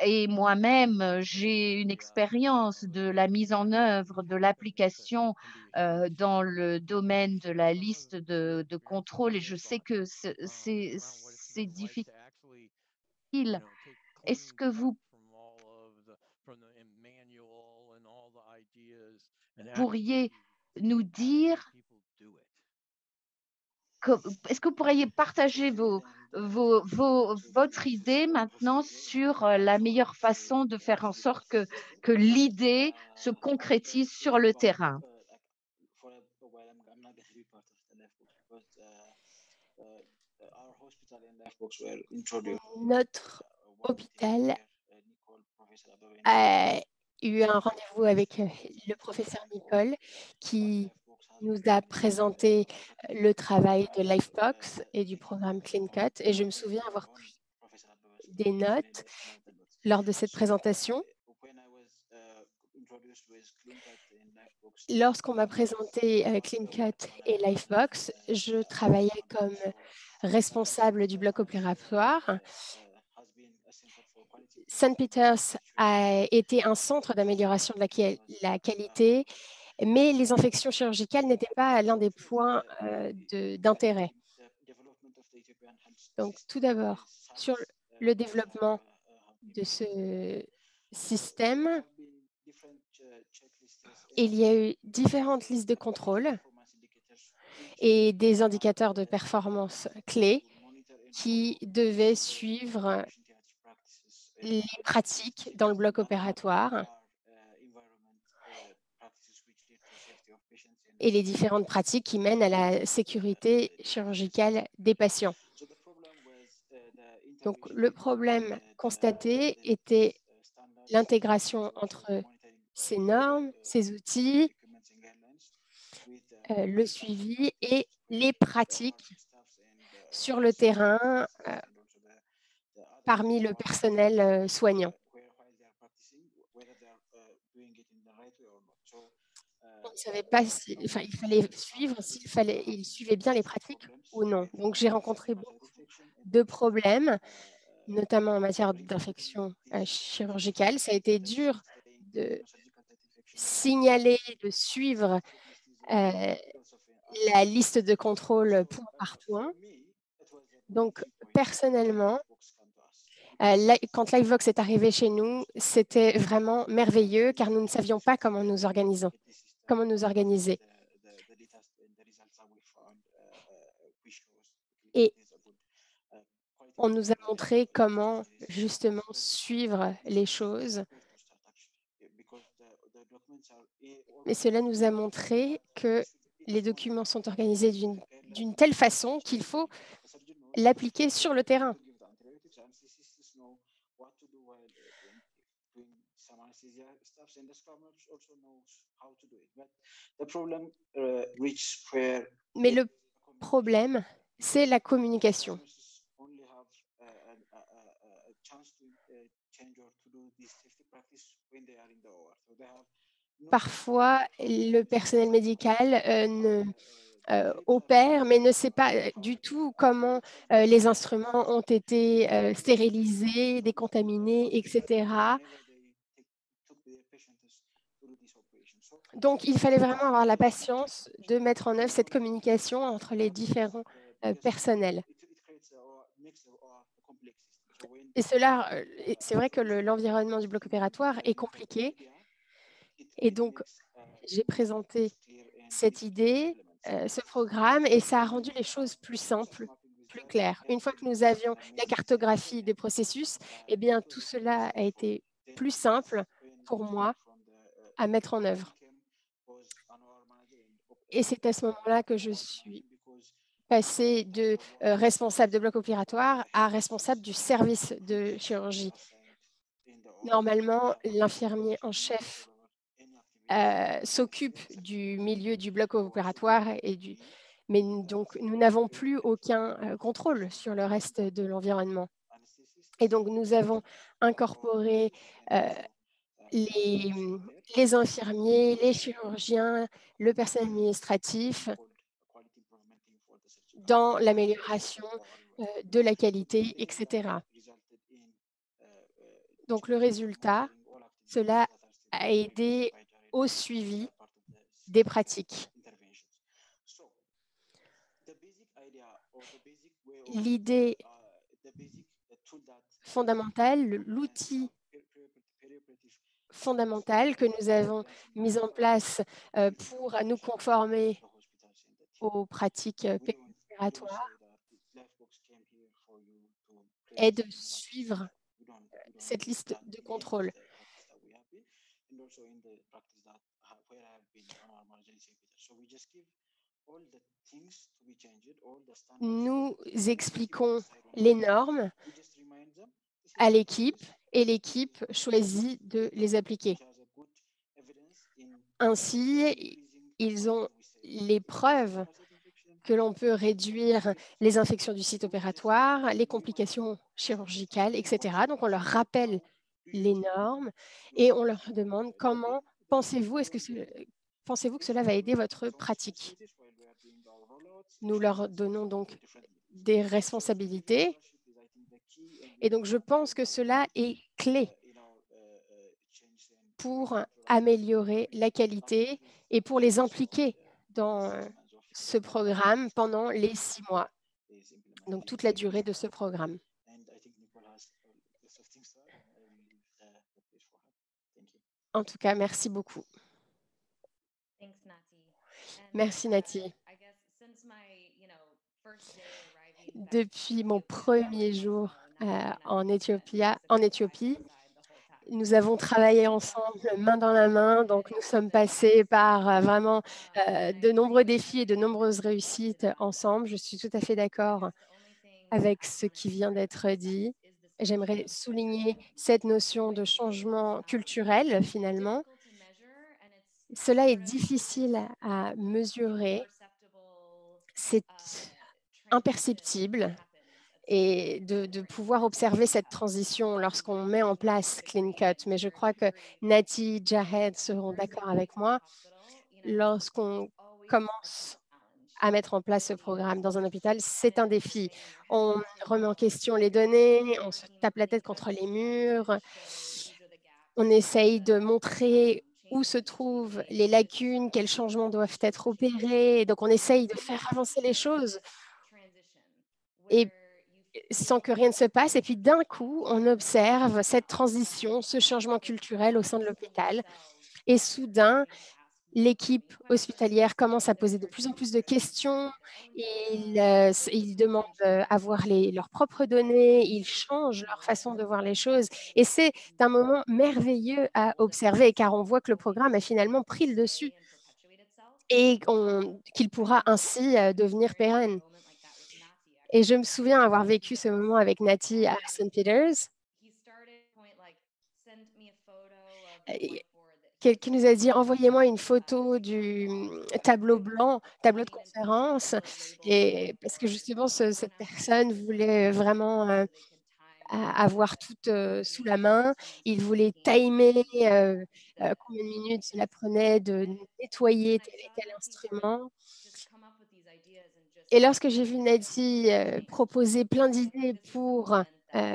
Et moi-même, j'ai une expérience de la mise en œuvre de l'application dans le domaine de la liste de contrôle et je sais que c'est difficile. Est-ce que vous pourriez nous dire, est-ce que vous pourriez partager votre idée maintenant sur la meilleure façon de faire en sorte que l'idée se concrétise sur le terrain? Notre hôpital a eu un rendez-vous avec le professeur Nicole qui nous a présenté le travail de Lifebox et du programme CleanCut. Et je me souviens avoir pris des notes lors de cette présentation. Lorsqu'on m'a présenté CleanCut et Lifebox, je travaillais comme responsable du bloc opératoire. St. Peter's a été un centre d'amélioration de la qualité, mais les infections chirurgicales n'étaient pas l'un des points d'intérêt. Donc, tout d'abord, sur le développement de ce système, il y a eu différentes listes de contrôle et des indicateurs de performance clés qui devaient suivre les pratiques dans le bloc opératoire et les différentes pratiques qui mènent à la sécurité chirurgicale des patients. Donc, le problème constaté était l'intégration entre ces normes, ces outils, le suivi et les pratiques sur le terrain parmi le personnel soignant. On ne savait pas il fallait suivre s'il suivait bien les pratiques ou non. Donc, j'ai rencontré beaucoup de problèmes, notamment en matière d'infection chirurgicale. Ça a été dur de signaler, de suivre la liste de contrôle point par point. Donc, personnellement, quand Livebox est arrivé chez nous, c'était vraiment merveilleux car nous ne savions pas comment nous organiser. Et on nous a montré comment justement suivre les choses. Et cela nous a montré que les documents sont organisés d'une telle façon qu'il faut l'appliquer sur le terrain. Mais le problème, c'est la communication. Parfois, le personnel médical opère, mais ne sait pas du tout comment les instruments ont été stérilisés, décontaminés, etc. Donc, il fallait vraiment avoir la patience de mettre en œuvre cette communication entre les différents personnels. Et cela, c'est vrai que l'environnement du bloc opératoire est compliqué. Et donc, j'ai présenté cette idée, ce programme, et ça a rendu les choses plus simples, plus claires. Une fois que nous avions la cartographie des processus, eh bien, tout cela a été plus simple pour moi à mettre en œuvre. Et c'est à ce moment-là que je suis passée de responsable de bloc opératoire à responsable du service de chirurgie. Normalement, l'infirmier en chef s'occupe du milieu du bloc opératoire et Mais donc, nous n'avons plus aucun contrôle sur le reste de l'environnement. Et donc, nous avons incorporé les, les infirmiers, les chirurgiens, le personnel administratif dans l'amélioration de la qualité, etc. Donc, le résultat, cela a aidé au suivi des pratiques. L'idée fondamentale, l'outil fondamental que nous avons mis en place pour nous conformer aux pratiques opératoires est de suivre cette liste de contrôle. Nous expliquons les normes à l'équipe et l'équipe choisit de les appliquer. Ainsi, ils ont les preuves que l'on peut réduire les infections du site opératoire, les complications chirurgicales, etc. Donc, on leur rappelle les normes et on leur demande comment pensez-vous que cela va aider votre pratique. Nous leur donnons donc des responsabilités et donc je pense que cela est clé pour améliorer la qualité et pour les impliquer dans ce programme pendant les 6 mois, donc toute la durée de ce programme. En tout cas, merci beaucoup. Merci Nati. Depuis mon premier jour en Éthiopie, nous avons travaillé ensemble main dans la main, donc nous sommes passés par vraiment de nombreux défis et de nombreuses réussites ensemble. Je suis tout à fait d'accord avec ce qui vient d'être dit. J'aimerais souligner cette notion de changement culturel finalement. Cela est difficile à mesurer, c'est imperceptible et de pouvoir observer cette transition lorsqu'on met en place CleanCut. Mais je crois que Nati, Jahed seront d'accord avec moi. Lorsqu'on commence à mettre en place ce programme dans un hôpital, c'est un défi. On remet en question les données, on se tape la tête contre les murs, on essaye de montrer où se trouvent les lacunes, quels changements doivent être opérés. Et donc, on essaye de faire avancer les choses et sans que rien ne se passe. Et puis, d'un coup, on observe cette transition, ce changement culturel au sein de l'hôpital. Et soudain, l'équipe hospitalière commence à poser de plus en plus de questions. Ils demandent à voir leurs propres données, ils changent leur façon de voir les choses. Et c'est un moment merveilleux à observer car on voit que le programme a finalement pris le dessus et qu'il pourra ainsi devenir pérenne. Et je me souviens avoir vécu ce moment avec Nati à St. Peter's. Quelqu'un nous a dit envoyez-moi une photo du tableau blanc, tableau de conférence, et parce que justement cette personne voulait vraiment avoir tout sous la main. Il voulait timer combien de minutes cela prenait de nettoyer tel et tel instrument. Et lorsque j'ai vu Nati proposer plein d'idées pour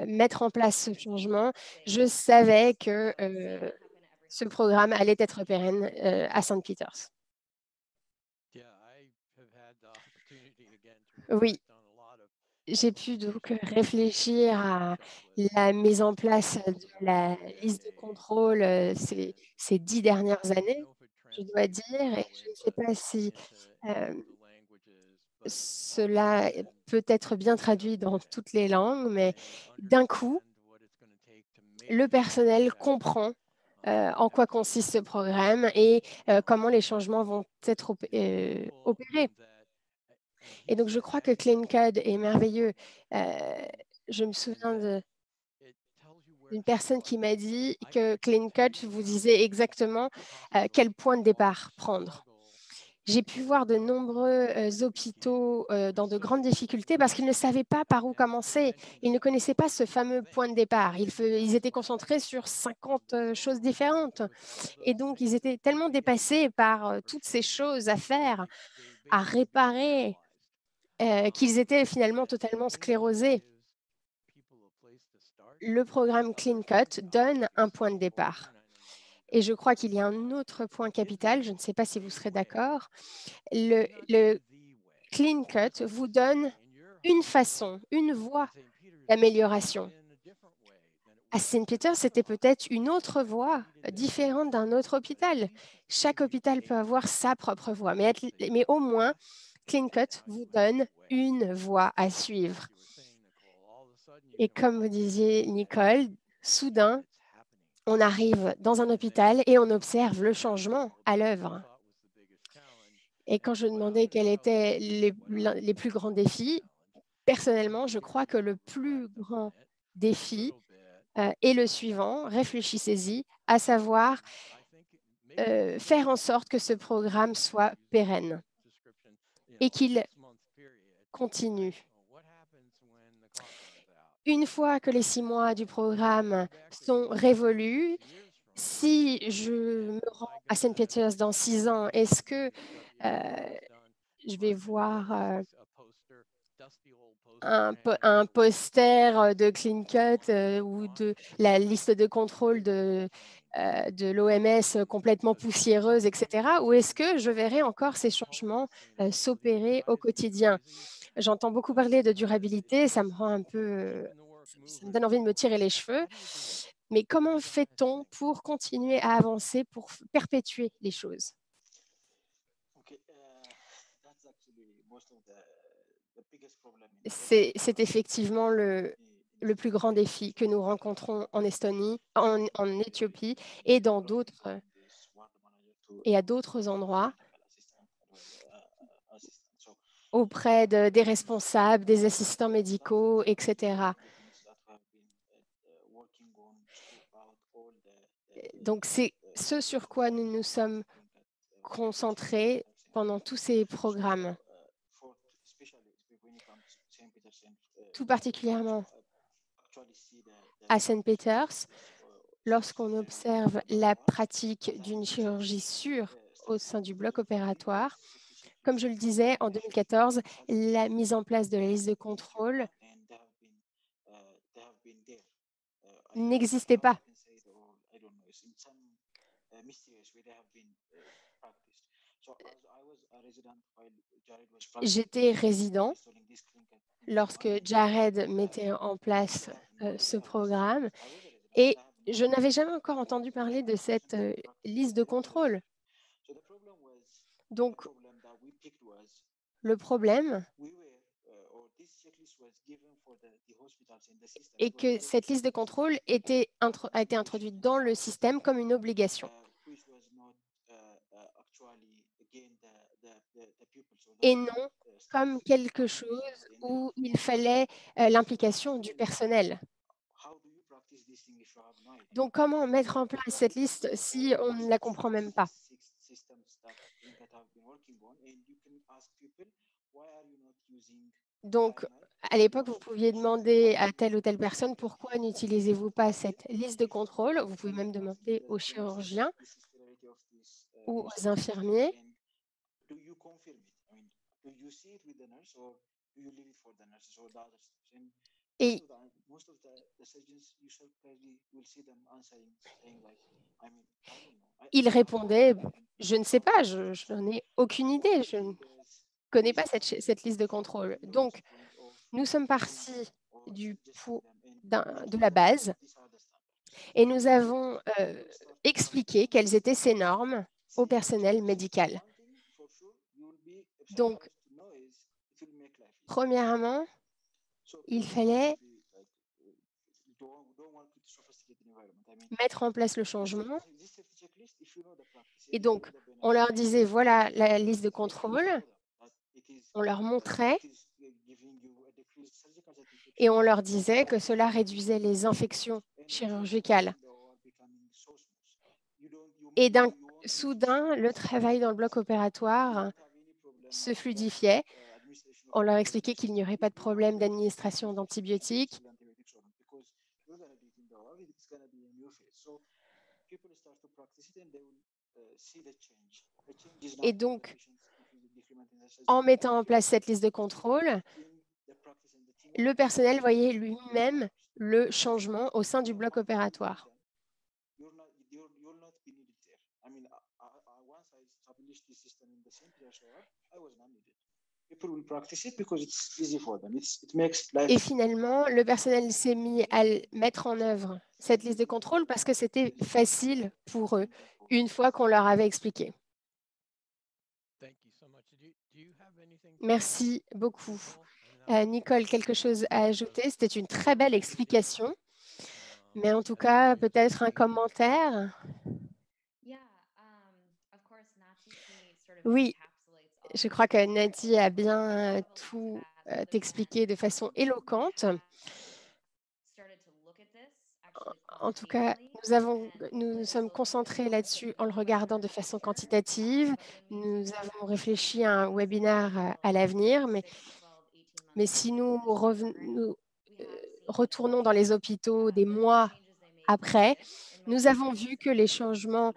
mettre en place ce changement, je savais que ce programme allait être pérenne à St. Peter's. Oui, j'ai pu donc réfléchir à la mise en place de la liste de contrôle ces 10 dernières années, je dois dire, et je ne sais pas si cela peut être bien traduit dans toutes les langues, mais d'un coup, le personnel comprend en quoi consiste ce programme et comment les changements vont être opérés. Et donc, je crois que CleanCut est merveilleux. Je me souviens d'une personne qui m'a dit que CleanCut vous disait exactement quel point de départ prendre. J'ai pu voir de nombreux hôpitaux dans de grandes difficultés parce qu'ils ne savaient pas par où commencer. Ils ne connaissaient pas ce fameux point de départ. Ils étaient concentrés sur 50 choses différentes. Et donc, ils étaient tellement dépassés par toutes ces choses à faire, à réparer, qu'ils étaient finalement totalement sclérosés. Le programme Clean Cut donne un point de départ. Et je crois qu'il y a un autre point capital, je ne sais pas si vous serez d'accord. Le Clean Cut vous donne une façon, une voie d'amélioration. À Saint-Peter, c'était peut-être une autre voie différente d'un autre hôpital. Chaque hôpital peut avoir sa propre voie, mais au moins, Clean Cut vous donne une voie à suivre. Et comme vous disiez, Nicole, soudain, on arrive dans un hôpital et on observe le changement à l'œuvre. Et quand je demandais quels étaient les plus grands défis, personnellement, je crois que le plus grand défi est le suivant, réfléchissez-y, à savoir faire en sorte que ce programme soit pérenne et qu'il continue. Une fois que les 6 mois du programme sont révolus, si je me rends à Saint Peter's dans 6 ans, est-ce que je vais voir un poster de Clean Cut ou de la liste de contrôle de l'OMS complètement poussiéreuse, etc. Ou est-ce que je verrai encore ces changements s'opérer au quotidien? J'entends beaucoup parler de durabilité, ça me rend un peu, ça me donne envie de me tirer les cheveux. Mais comment fait-on pour continuer à avancer, pour perpétuer les choses? C'est effectivement le plus grand défi que nous rencontrons en Estonie, en Éthiopie et dans d'autres et à d'autres endroits auprès des responsables, des assistants médicaux, etc. Donc, c'est ce sur quoi nous nous sommes concentrés pendant tous ces programmes, tout particulièrement à Saint Peters, lorsqu'on observe la pratique d'une chirurgie sûre au sein du bloc opératoire. Comme je le disais, en 2014, la mise en place de la liste de contrôle n'existait pas. J'étais résident lorsque Jared mettait en place ce programme et je n'avais jamais encore entendu parler de cette liste de contrôle. Donc, le problème est que cette liste de contrôle a été introduite dans le système comme une obligation. Et non comme quelque chose où il fallait l'implication du personnel. Donc, comment mettre en place cette liste si on ne la comprend même pas? Donc, à l'époque, vous pouviez demander à telle ou telle personne pourquoi n'utilisez-vous pas cette liste de contrôle. Vous pouvez même demander aux chirurgiens ou aux infirmiers. Et ils répondaient, je ne sais pas, je n'en ai aucune idée, je ne connais pas cette liste de contrôle. Donc, nous sommes partis de la base et nous avons expliqué quelles étaient ces normes au personnel médical. Donc, premièrement, il fallait mettre en place le changement. Et donc, on leur disait, voilà la liste de contrôle, on leur montrait et on leur disait que cela réduisait les infections chirurgicales. Et soudain, le travail dans le bloc opératoire se fluidifiait. On leur expliquait qu'il n'y aurait pas de problème d'administration d'antibiotiques. Et donc, en mettant en place cette liste de contrôle, le personnel voyait lui-même le changement au sein du bloc opératoire. Et finalement, le personnel s'est mis à mettre en œuvre cette liste de contrôle parce que c'était facile pour eux, une fois qu'on leur avait expliqué. Merci beaucoup. Nicole, quelque chose à ajouter? C'était une très belle explication, mais en tout cas, peut-être un commentaire? Oui, je crois que Nadi a bien tout expliqué de façon éloquente. En tout cas, nous nous sommes concentrés là-dessus en le regardant de façon quantitative. Nous avons réfléchi à un webinaire à l'avenir, mais si nous retournons dans les hôpitaux des mois après, nous avons vu que les changements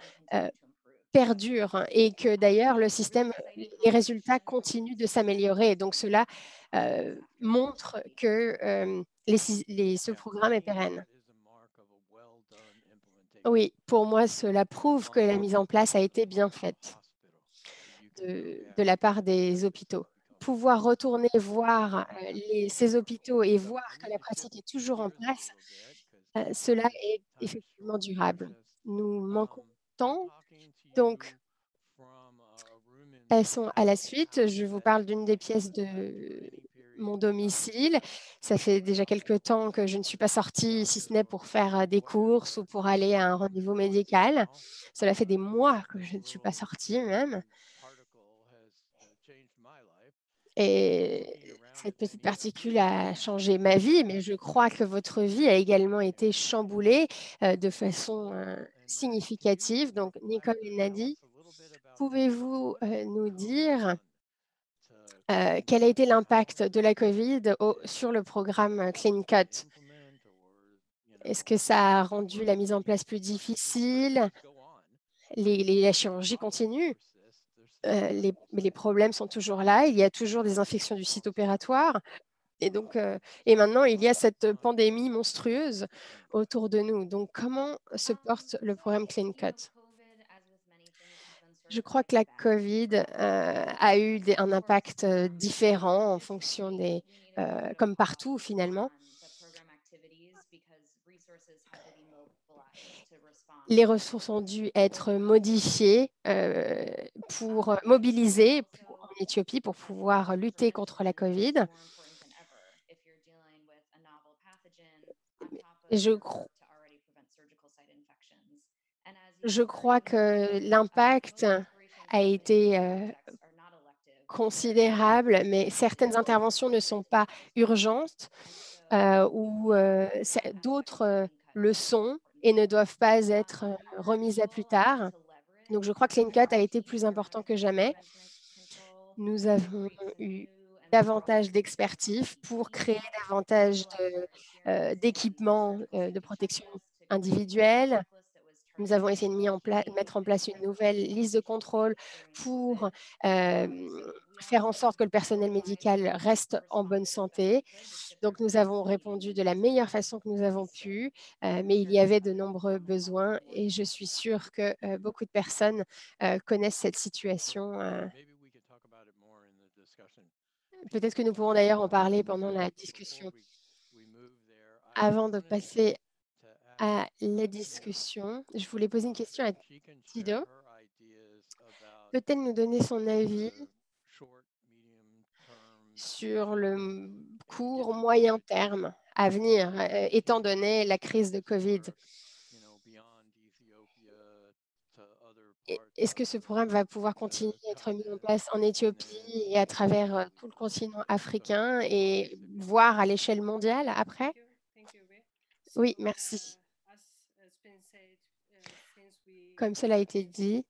perdurent et que d'ailleurs le système, les résultats continuent de s'améliorer. Donc cela montre que ce programme est pérenne. Oui, pour moi, cela prouve que la mise en place a été bien faite de la part des hôpitaux. Pouvoir retourner voir ces hôpitaux et voir que la pratique est toujours en place, cela est effectivement durable. Nous manquons de temps, donc passons à la suite. Je vous parle d'une des pièces de mon domicile. Ça fait déjà quelque temps que je ne suis pas sortie, si ce n'est pour faire des courses ou pour aller à un rendez-vous médical. Cela fait des mois que je ne suis pas sortie même. Et cette petite particule a changé ma vie, mais je crois que votre vie a également été chamboulée de façon significative. Donc, Nicole et Nadi, pouvez-vous nous dire quel a été l'impact de la COVID sur le programme Clean Cut? Est-ce que ça a rendu la mise en place plus difficile? La chirurgie continue. Les problèmes sont toujours là. Il y a toujours des infections du site opératoire. Et donc, et maintenant, il y a cette pandémie monstrueuse autour de nous. Donc, comment se porte le programme Clean Cut? Je crois que la COVID a eu un impact différent en fonction comme partout finalement. Les ressources ont dû être modifiées pour mobiliser en Éthiopie pour pouvoir lutter contre la COVID. Je crois que l'impact a été considérable, mais certaines interventions ne sont pas urgentes ou d'autres le sont et ne doivent pas être remises à plus tard. Donc, je crois que CleanCut a été plus important que jamais. Nous avons eu davantage d'expertise pour créer davantage d'équipements de protection individuelle. Nous avons essayé de mettre en place une nouvelle liste de contrôle pour faire en sorte que le personnel médical reste en bonne santé. Donc, nous avons répondu de la meilleure façon que nous avons pu, mais il y avait de nombreux besoins et je suis sûre que beaucoup de personnes connaissent cette situation. Peut-être que nous pourrons d'ailleurs en parler pendant la discussion. Avant de passer à la discussion, je voulais poser une question à Tido. Peut-elle nous donner son avis sur le court moyen terme à venir, étant donné la crise de COVID? Est-ce que ce programme va pouvoir continuer à être mis en place en Éthiopie et à travers tout le continent africain et voire à l'échelle mondiale après? Oui, merci. Comme cela a été dit,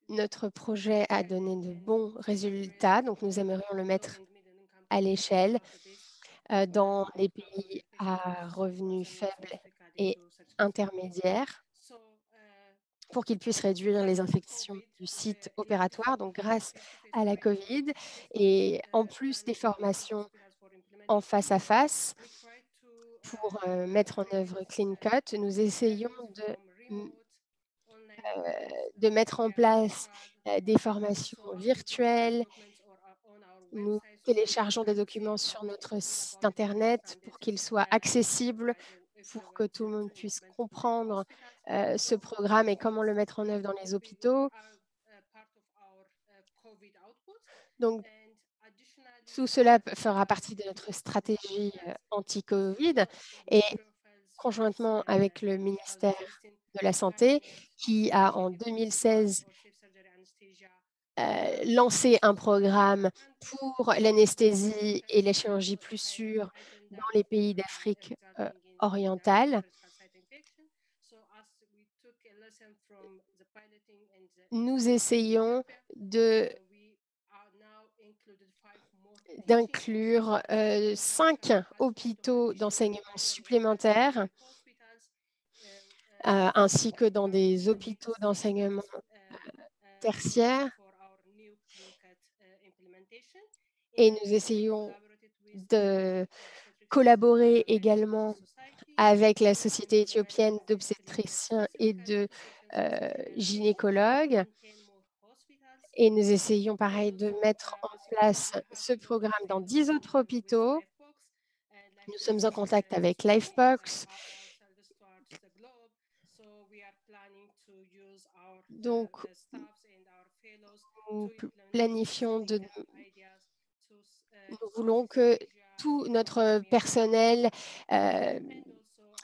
Notre projet a donné de bons résultats, donc nous aimerions le mettre à l'échelle dans les pays à revenus faibles et intermédiaires pour qu'ils puissent réduire les infections du site opératoire, donc grâce à la COVID. Et en plus des formations en face à face pour mettre en œuvre CleanCut, nous essayons de mettre en place des formations virtuelles. Nous téléchargeons des documents sur notre site Internet pour qu'ils soient accessibles, pour que tout le monde puisse comprendre ce programme et comment le mettre en œuvre dans les hôpitaux. Donc, tout cela fera partie de notre stratégie anti-Covid et conjointement avec le ministère de la Santé qui a en 2016 lancé un programme pour l'anesthésie et les chirurgies plus sûres dans les pays d'Afrique orientale. Nous essayons d'inclure 5 hôpitaux d'enseignement supplémentaires, ainsi que dans des hôpitaux d'enseignement tertiaire. Et nous essayons de collaborer également avec la Société éthiopienne d'obstétriciens et de gynécologues. Et nous essayons, pareil, de mettre en place ce programme dans 10 autres hôpitaux. Nous sommes en contact avec Lifebox. Donc, nous planifions nous voulons que tout notre personnel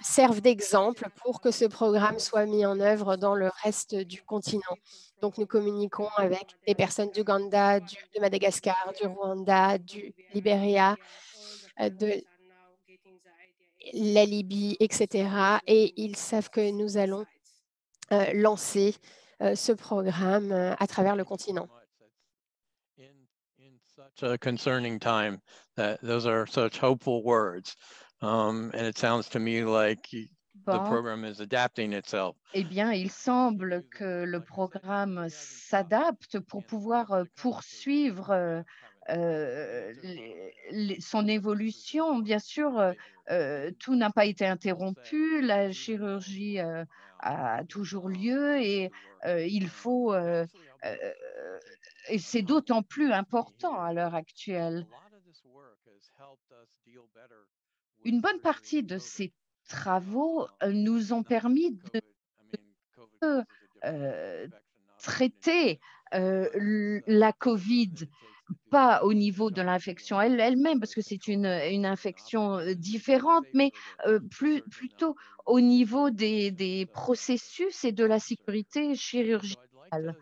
serve d'exemple pour que ce programme soit mis en œuvre dans le reste du continent. Donc, nous communiquons avec des personnes d'Ouganda, de Madagascar, du Rwanda, du Libéria, de la Libye, etc. Et ils savent que nous allons lancer ce programme à travers le continent. Such a concerning time that those are such hopeful words. And it sounds to me like the program is adapting itself. Eh bien, il semble que le programme s'adapte pour pouvoir poursuivre son évolution. Bien sûr, tout n'a pas été interrompu. La chirurgie a toujours lieu et il faut et c'est d'autant plus important à l'heure actuelle. Une bonne partie de ces travaux nous ont permis de traiter la COVID, pas au niveau de l'infection elle-même, parce que c'est une infection différente, mais plutôt au niveau des processus et de la sécurité chirurgicale.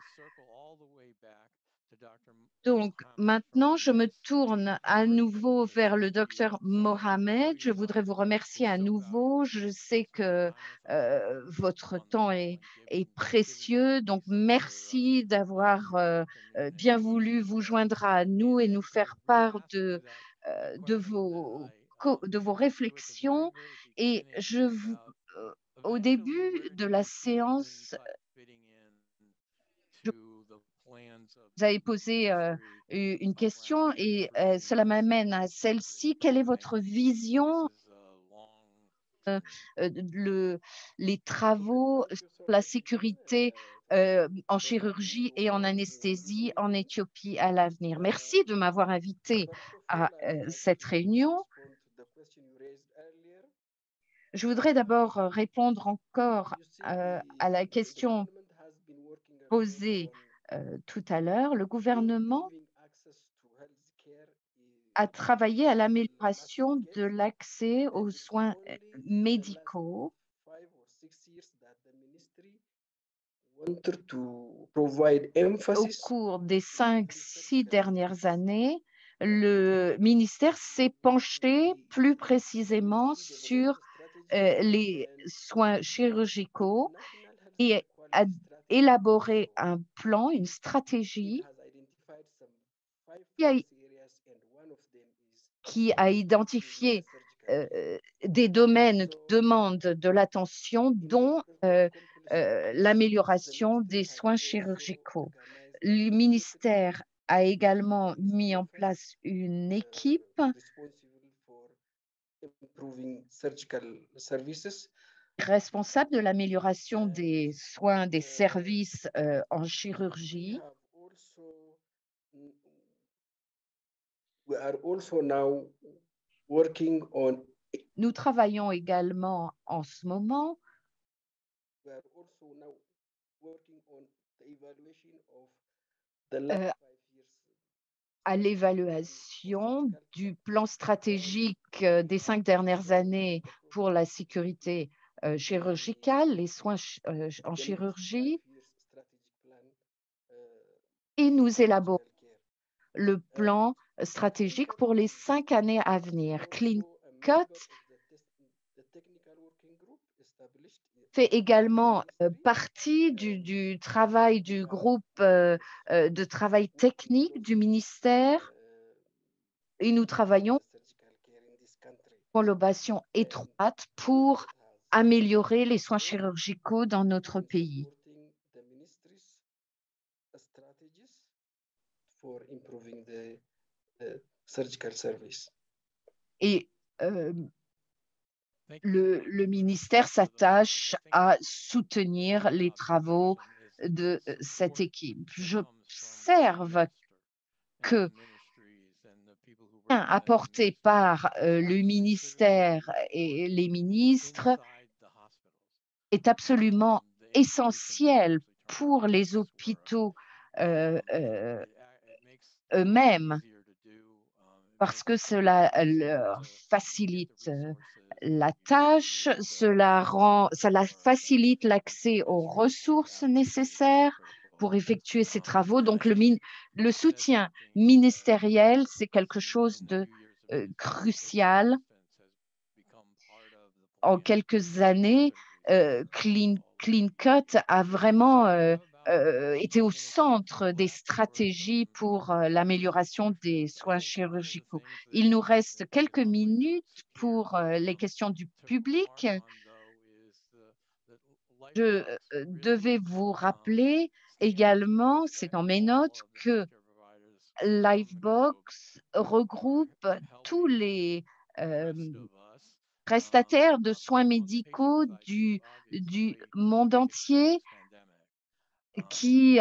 Donc, maintenant, je me tourne à nouveau vers le docteur Mohamed. Je voudrais vous remercier à nouveau. Je sais que votre temps est précieux. Donc, merci d'avoir bien voulu vous joindre à nous et nous faire part de vos réflexions. Et au début de la séance, vous avez posé une question et cela m'amène à celle-ci. Quelle est votre vision les travaux sur la sécurité en chirurgie et en anesthésie en Éthiopie à l'avenir? Merci de m'avoir invité à cette réunion. Je voudrais d'abord répondre encore à la question posée tout à l'heure. Le gouvernement a travaillé à l'amélioration de l'accès aux soins médicaux au cours des 5-6 dernières années. Le ministère s'est penché plus précisément sur les soins chirurgicaux et élaboré un plan, une stratégie qui a identifié des domaines qui demandent de l'attention, dont l'amélioration des soins chirurgicaux. Le ministère a également mis en place une équipe responsable de l'amélioration des soins, des services en chirurgie. Nous travaillons également en ce moment à l'évaluation du plan stratégique des 5 dernières années pour la sécurité chirurgicale, les soins en chirurgie, et nous élaborons le plan stratégique pour les 5 années à venir. Clean Cut fait également partie du travail du groupe de travail technique du ministère, et nous travaillons en collaboration étroite pour améliorer les soins chirurgicaux dans notre pays. Et le ministère s'attache à soutenir les travaux de cette équipe. J'observe que apporté par le ministère et les ministres est absolument essentiel pour les hôpitaux eux-mêmes, parce que cela leur facilite la tâche, cela facilite l'accès aux ressources nécessaires pour effectuer ces travaux. Donc, le soutien ministériel, c'est quelque chose de crucial. En quelques années, Clean Cut a vraiment été au centre des stratégies pour l'amélioration des soins chirurgicaux. Il nous reste quelques minutes pour les questions du public. Je devais vous rappeler également, c'est dans mes notes, que Livebox regroupe tous les prestataires de soins médicaux du monde entier qui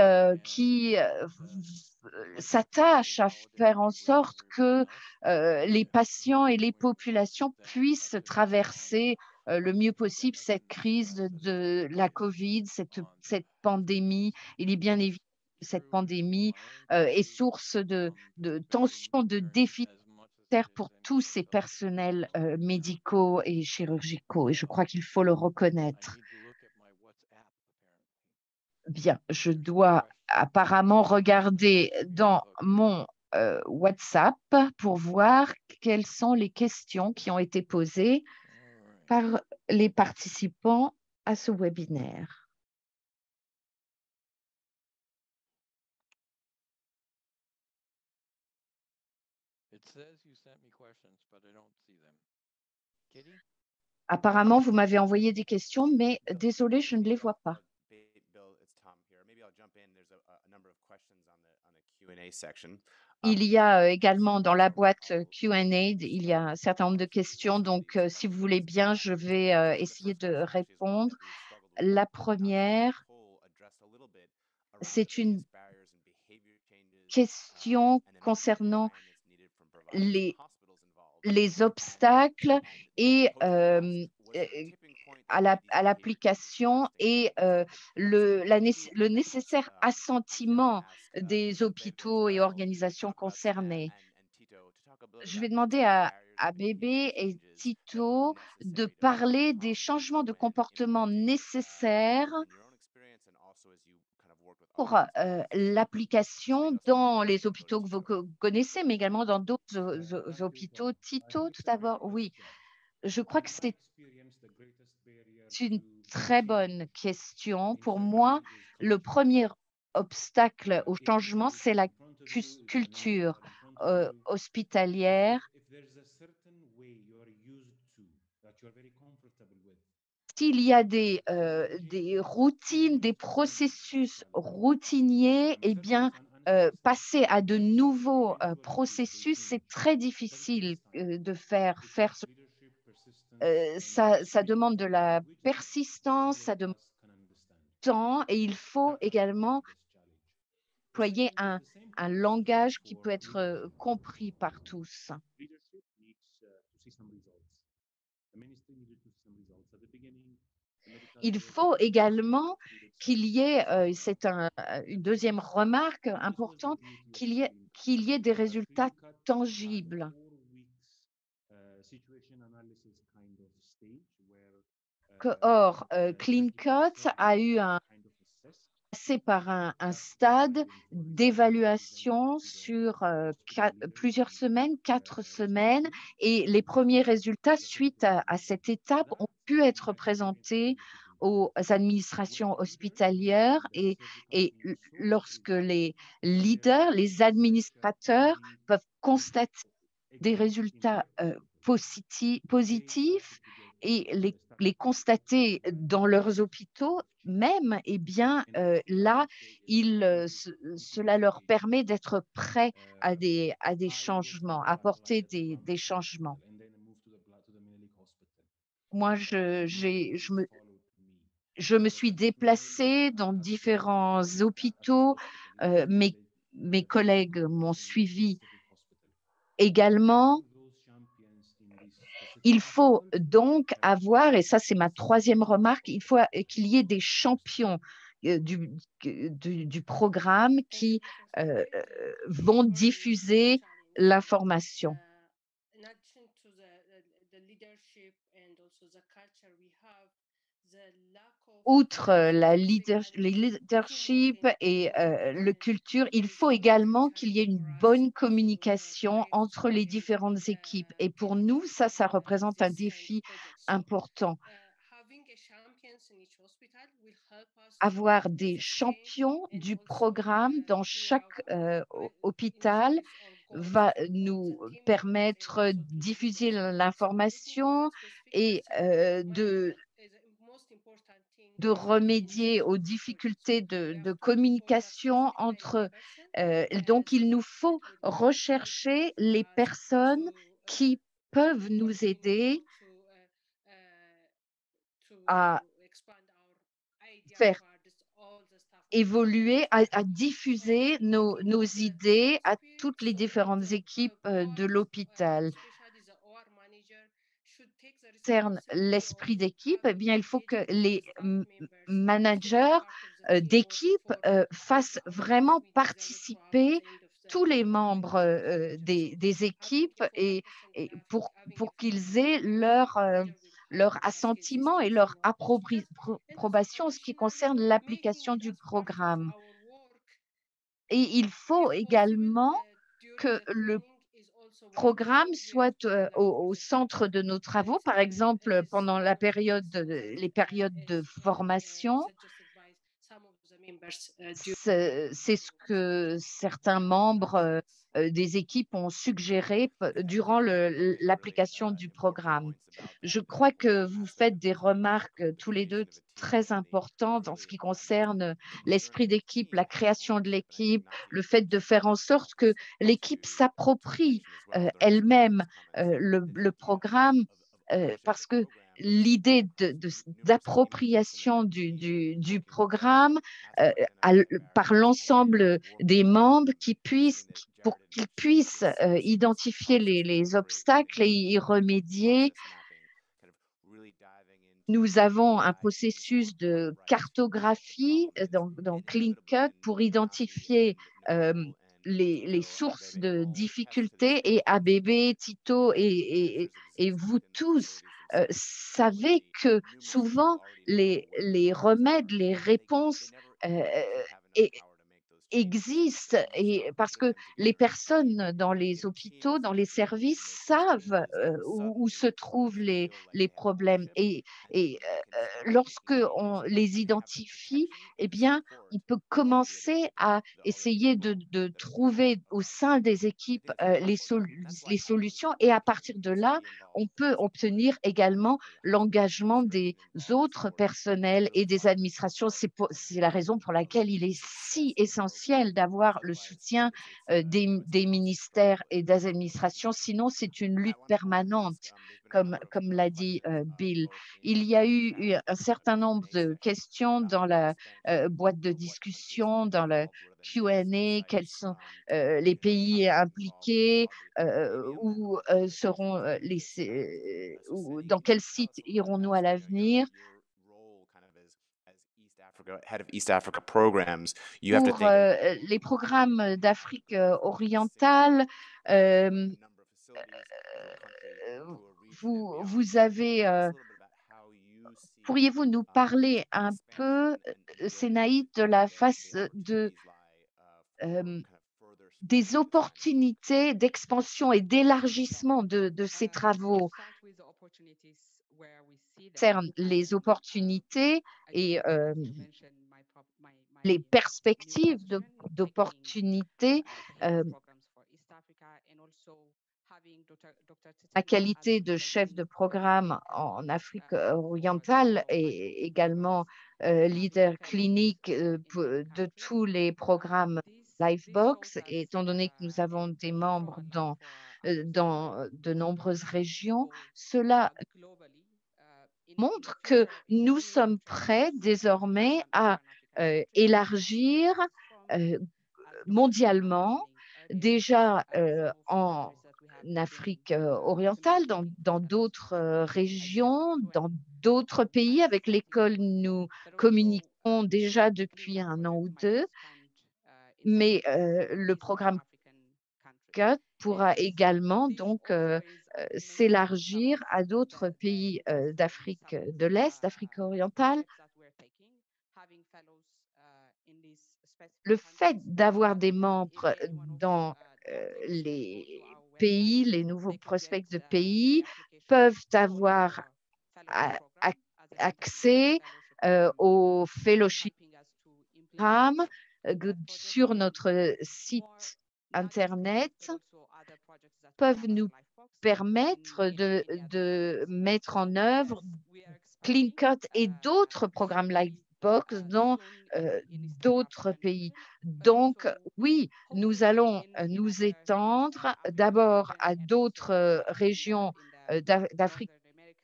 s'attachent à faire en sorte que les patients et les populations puissent traverser le mieux possible cette crise de la COVID, cette pandémie. Il est bien évident que cette pandémie est source de tensions, de défis pour tous ces personnels médicaux et chirurgicaux, et je crois qu'il faut le reconnaître. Bien, je dois apparemment regarder dans mon WhatsApp pour voir quelles sont les questions qui ont été posées par les participants à ce webinaire. Apparemment, vous m'avez envoyé des questions, mais désolé, je ne les vois pas. Il y a également dans la boîte Q&A, il y a un certain nombre de questions. Donc, si vous voulez bien, je vais essayer de répondre. La première, c'est une question concernant les obstacles et à l'application et le nécessaire assentiment des hôpitaux et organisations concernées. Je vais demander à Bébé et Tito de parler des changements de comportement nécessaires pour l'application dans les hôpitaux que vous connaissez, mais également dans d'autres hôpitaux. Tito, tout d'abord, oui. Je crois que c'est une très bonne question. Pour moi, le premier obstacle au changement, c'est la culture hospitalière. S'il y a des routines, des processus routiniers, eh bien, passer à de nouveaux processus, c'est très difficile de faire ce. Ça demande de la persistance, ça demande du temps et il faut également employer un langage qui peut être compris par tous. Il faut également qu'il y ait, c'est une deuxième remarque importante, qu'il y ait des résultats tangibles. Or, Clean Cut a eu passé par un stade d'évaluation sur plusieurs semaines, 4 semaines, et les premiers résultats suite à cette étape ont pu être présentés aux administrations hospitalières et lorsque les leaders, les administrateurs peuvent constater des résultats positifs et les constater dans leurs hôpitaux même, eh bien, là, cela leur permet d'être prêts à des changements, à apporter des changements. Moi, je me suis déplacée dans différents hôpitaux. Mes collègues m'ont suivi également. Il faut donc avoir, et ça c'est ma troisième remarque, il faut qu'il y ait des champions du programme qui vont diffuser l'information. Outre le leadership et le culture, il faut également qu'il y ait une bonne communication entre les différentes équipes. Et pour nous, ça représente un défi important. Avoir des champions du programme dans chaque hôpital va nous permettre de diffuser l'information et de remédier aux difficultés de communication entre. Donc, il nous faut rechercher les personnes qui peuvent nous aider à faire évoluer, à diffuser nos idées à toutes les différentes équipes de l'hôpital. Concerne l'esprit d'équipe, eh bien, il faut que les managers d'équipe fassent vraiment participer tous les membres des équipes et pour qu'ils aient leur assentiment et leur approbation en ce qui concerne l'application du programme. Et il faut également que le programme soit au centre de nos travaux, par exemple pendant les périodes de formation. C'est ce que certains membres des équipes ont suggéré durant l'application du programme. Je crois que vous faites des remarques tous les deux très importantes en ce qui concerne l'esprit d'équipe, la création de l'équipe, le fait de faire en sorte que l'équipe s'approprie elle-même le programme parce que l'idée d'appropriation du programme par l'ensemble des membres pour qu'ils puissent identifier les obstacles et y remédier. Nous avons un processus de cartographie dans Clean Cut pour identifier les sources de difficultés et ABB, Tito et vous tous savez que souvent les remèdes, les réponses existe, et parce que les personnes dans les hôpitaux, dans les services savent où se trouvent les problèmes, et lorsque on les identifie, eh bien, on peut commencer à essayer de trouver au sein des équipes les solutions, et à partir de là, on peut obtenir également l'engagement des autres personnels et des administrations. C'est la raison pour laquelle il est si essentiel d'avoir le soutien des ministères et des administrations. Sinon, c'est une lutte permanente, comme l'a dit Bill. Il y a eu un certain nombre de questions dans la boîte de discussion, dans le Q&A, quels sont les pays impliqués, où seront dans quel site irons-nous à l'avenir. Pour les programmes d'Afrique orientale, vous avez pourriez-vous nous parler un peu, Sénaïd, de la face des opportunités d'expansion et d'élargissement de ces travaux? Concerne les opportunités et les perspectives d'opportunités. La qualité de chef de programme en Afrique orientale et également leader clinique de tous les programmes Lifebox, et étant donné que nous avons des membres dans de nombreuses régions, cela montre que nous sommes prêts désormais à élargir mondialement, déjà en Afrique orientale, dans d'autres régions, dans d'autres pays avec lesquels nous communiquons déjà depuis 1 an ou 2. Mais le programme CUT pourra également donc s'élargir à d'autres pays d'Afrique de l'Est, d'Afrique orientale. Le fait d'avoir des membres dans les pays, les nouveaux prospects de pays peuvent avoir accès au fellowship programme sur notre site Internet, peuvent nous permettre de mettre en œuvre CleanCut et d'autres programmes Lifebox dans d'autres pays. Donc, oui, nous allons nous étendre d'abord à d'autres régions d'Afrique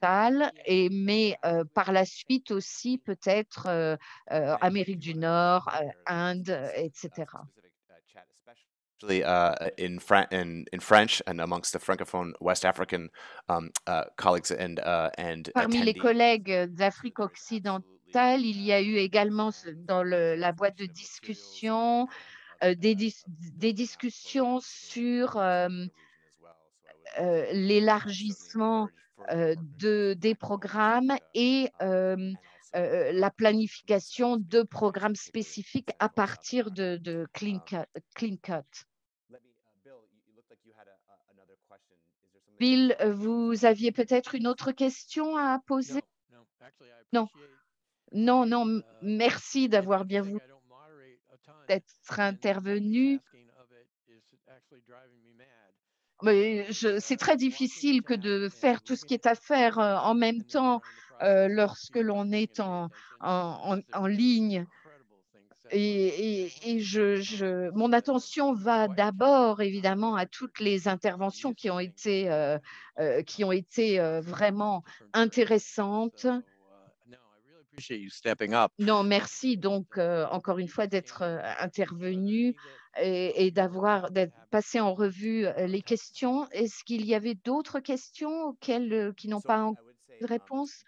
orientale, mais par la suite aussi peut-être Amérique du Nord, Inde, etc. In French and amongst the francophone West African colleagues and parmi les collègues d'Afrique occidentale, il y a eu également dans la boîte de discussion des discussions sur l'élargissement des programmes et la planification de programmes spécifiques à partir de CleanCut. Bill, vous aviez peut-être une autre question à poser? Non. Non, merci d'avoir bien voulu d'être intervenu. C'est très difficile que de faire tout ce qui est à faire en même temps lorsque l'on est en ligne. Et mon attention va d'abord évidemment à toutes les interventions qui ont été vraiment intéressantes. Non, merci donc encore une fois d'être intervenu et d'être passé en revue les questions. Est-ce qu'il y avait d'autres questions auxquelles qui n'ont pas de réponse?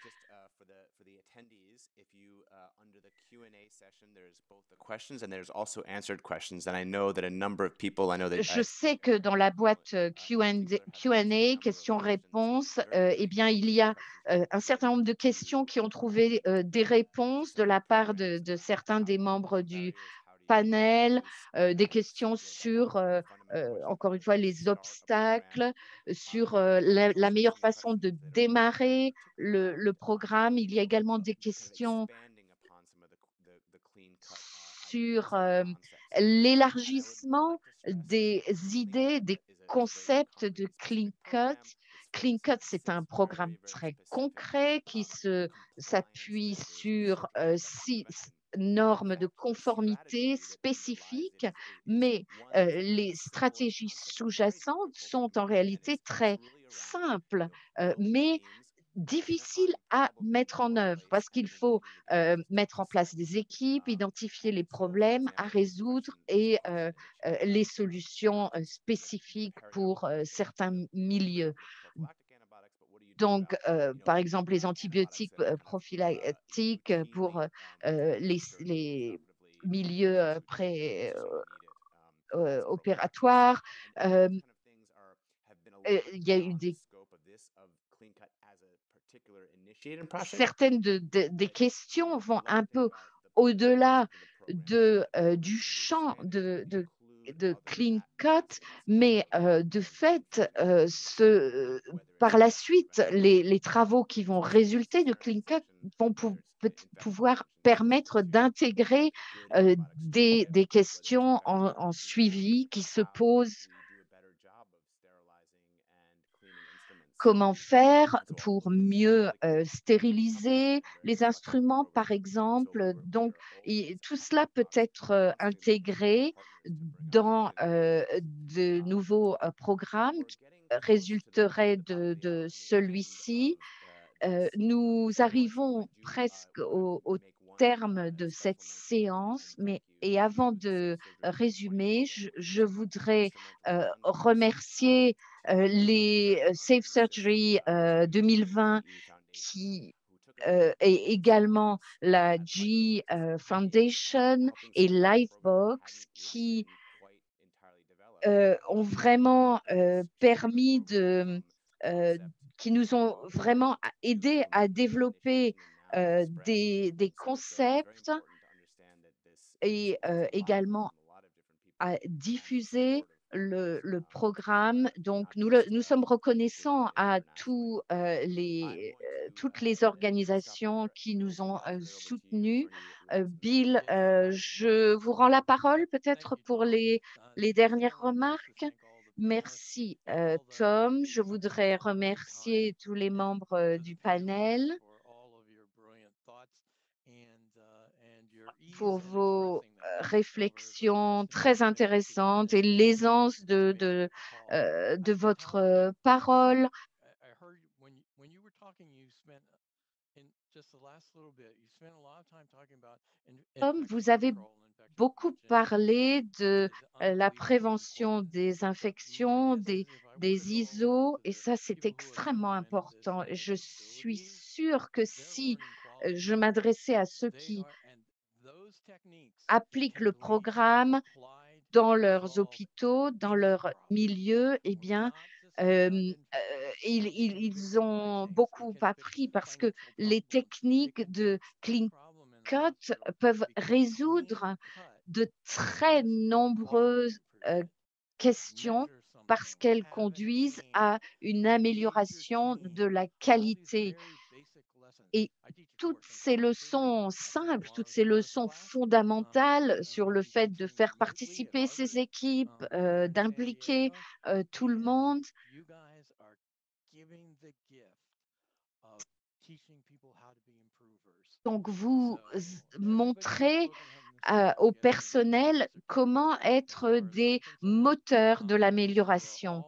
Je sais que dans la boîte Q&A, questions-réponses, eh bien, il y a un certain nombre de questions qui ont trouvé des réponses de la part de certains des membres du panel, des questions sur, encore une fois, les obstacles, sur la meilleure façon de démarrer le programme. Il y a également des questions sur l'élargissement des idées, des concepts de Clean Cut. Clean Cut, c'est un programme très concret qui s'appuie sur 6 normes de conformité spécifiques, mais les stratégies sous-jacentes sont en réalité très simples, mais difficile à mettre en œuvre parce qu'il faut mettre en place des équipes, identifier les problèmes à résoudre et les solutions spécifiques pour certains milieux. Donc, par exemple, les antibiotiques prophylactiques pour les milieux opératoires. Il y a eu certaines des questions vont un peu au-delà du champ de Clean Cut, mais de fait, par la suite, les travaux qui vont résulter de Clean Cut vont pouvoir permettre d'intégrer des questions en suivi qui se posent. Comment faire pour mieux stériliser les instruments, par exemple. Donc, tout cela peut être intégré dans de nouveaux programmes qui résulteraient de celui-ci. Nous arrivons presque au terme de cette séance, et avant de résumer, je voudrais remercier les Safe Surgery 2020 et également la G Foundation et Lifebox qui ont vraiment permis qui nous ont vraiment aidé à développer des concepts et également à diffuser le programme. Donc, nous sommes reconnaissants à toutes les organisations qui nous ont soutenus. Bill, je vous rends la parole peut-être pour les dernières remarques. Merci, Tom. Je voudrais remercier tous les membres du panel pour vos réflexions très intéressantes et l'aisance de votre parole. Tom, vous avez beaucoup parlé de la prévention des infections, des ISO, et ça, c'est extrêmement important. Je suis sûre que si je m'adressais à ceux qui appliquent le programme dans leurs hôpitaux, dans leur milieu, eh bien, ils ont beaucoup appris parce que les techniques de Clean Cut peuvent résoudre de très nombreuses questions parce qu'elles conduisent à une amélioration de la qualité. Et toutes ces leçons simples, toutes ces leçons fondamentales sur le fait de faire participer ces équipes, d'impliquer tout le monde. Donc, vous montrez au personnel comment être des moteurs de l'amélioration.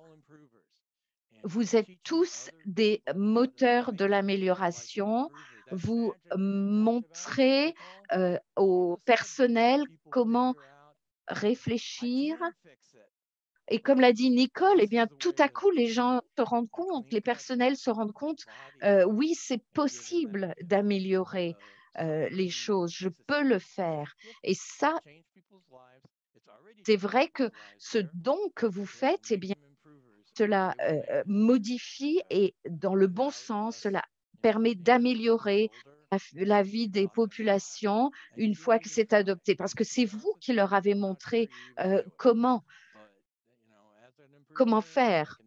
Vous êtes tous des moteurs de l'amélioration. Vous montrez au personnel comment réfléchir. Et comme l'a dit Nicole, eh bien, tout à coup, les gens se rendent compte, les personnels se rendent compte, oui, c'est possible d'améliorer les choses, je peux le faire. Et ça, c'est vrai que ce don que vous faites, eh bien, cela modifie et dans le bon sens, cela permet d'améliorer la vie des populations une fois que c'est adopté, parce que c'est vous qui leur avez montré comment faire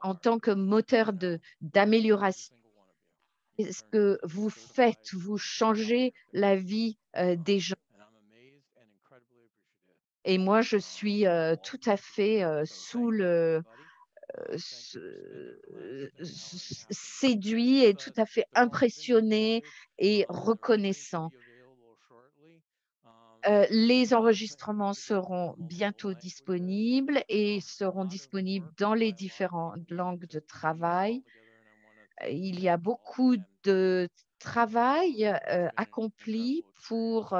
en tant que moteur d'amélioration. Est-ce que vous faites, vous changez la vie des gens. Et moi, je suis tout à fait séduit et tout à fait impressionné et reconnaissant. Les enregistrements seront bientôt disponibles et seront disponibles dans les différentes langues de travail. Il y a beaucoup de travail accompli pour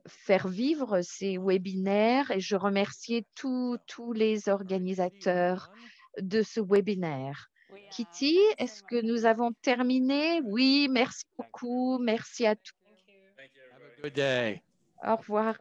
faire vivre ces webinaires et je remercie tous les organisateurs de ce webinaire. Kitty, est-ce que nous avons terminé? Oui, merci beaucoup. Merci à tous. Good day. Au revoir.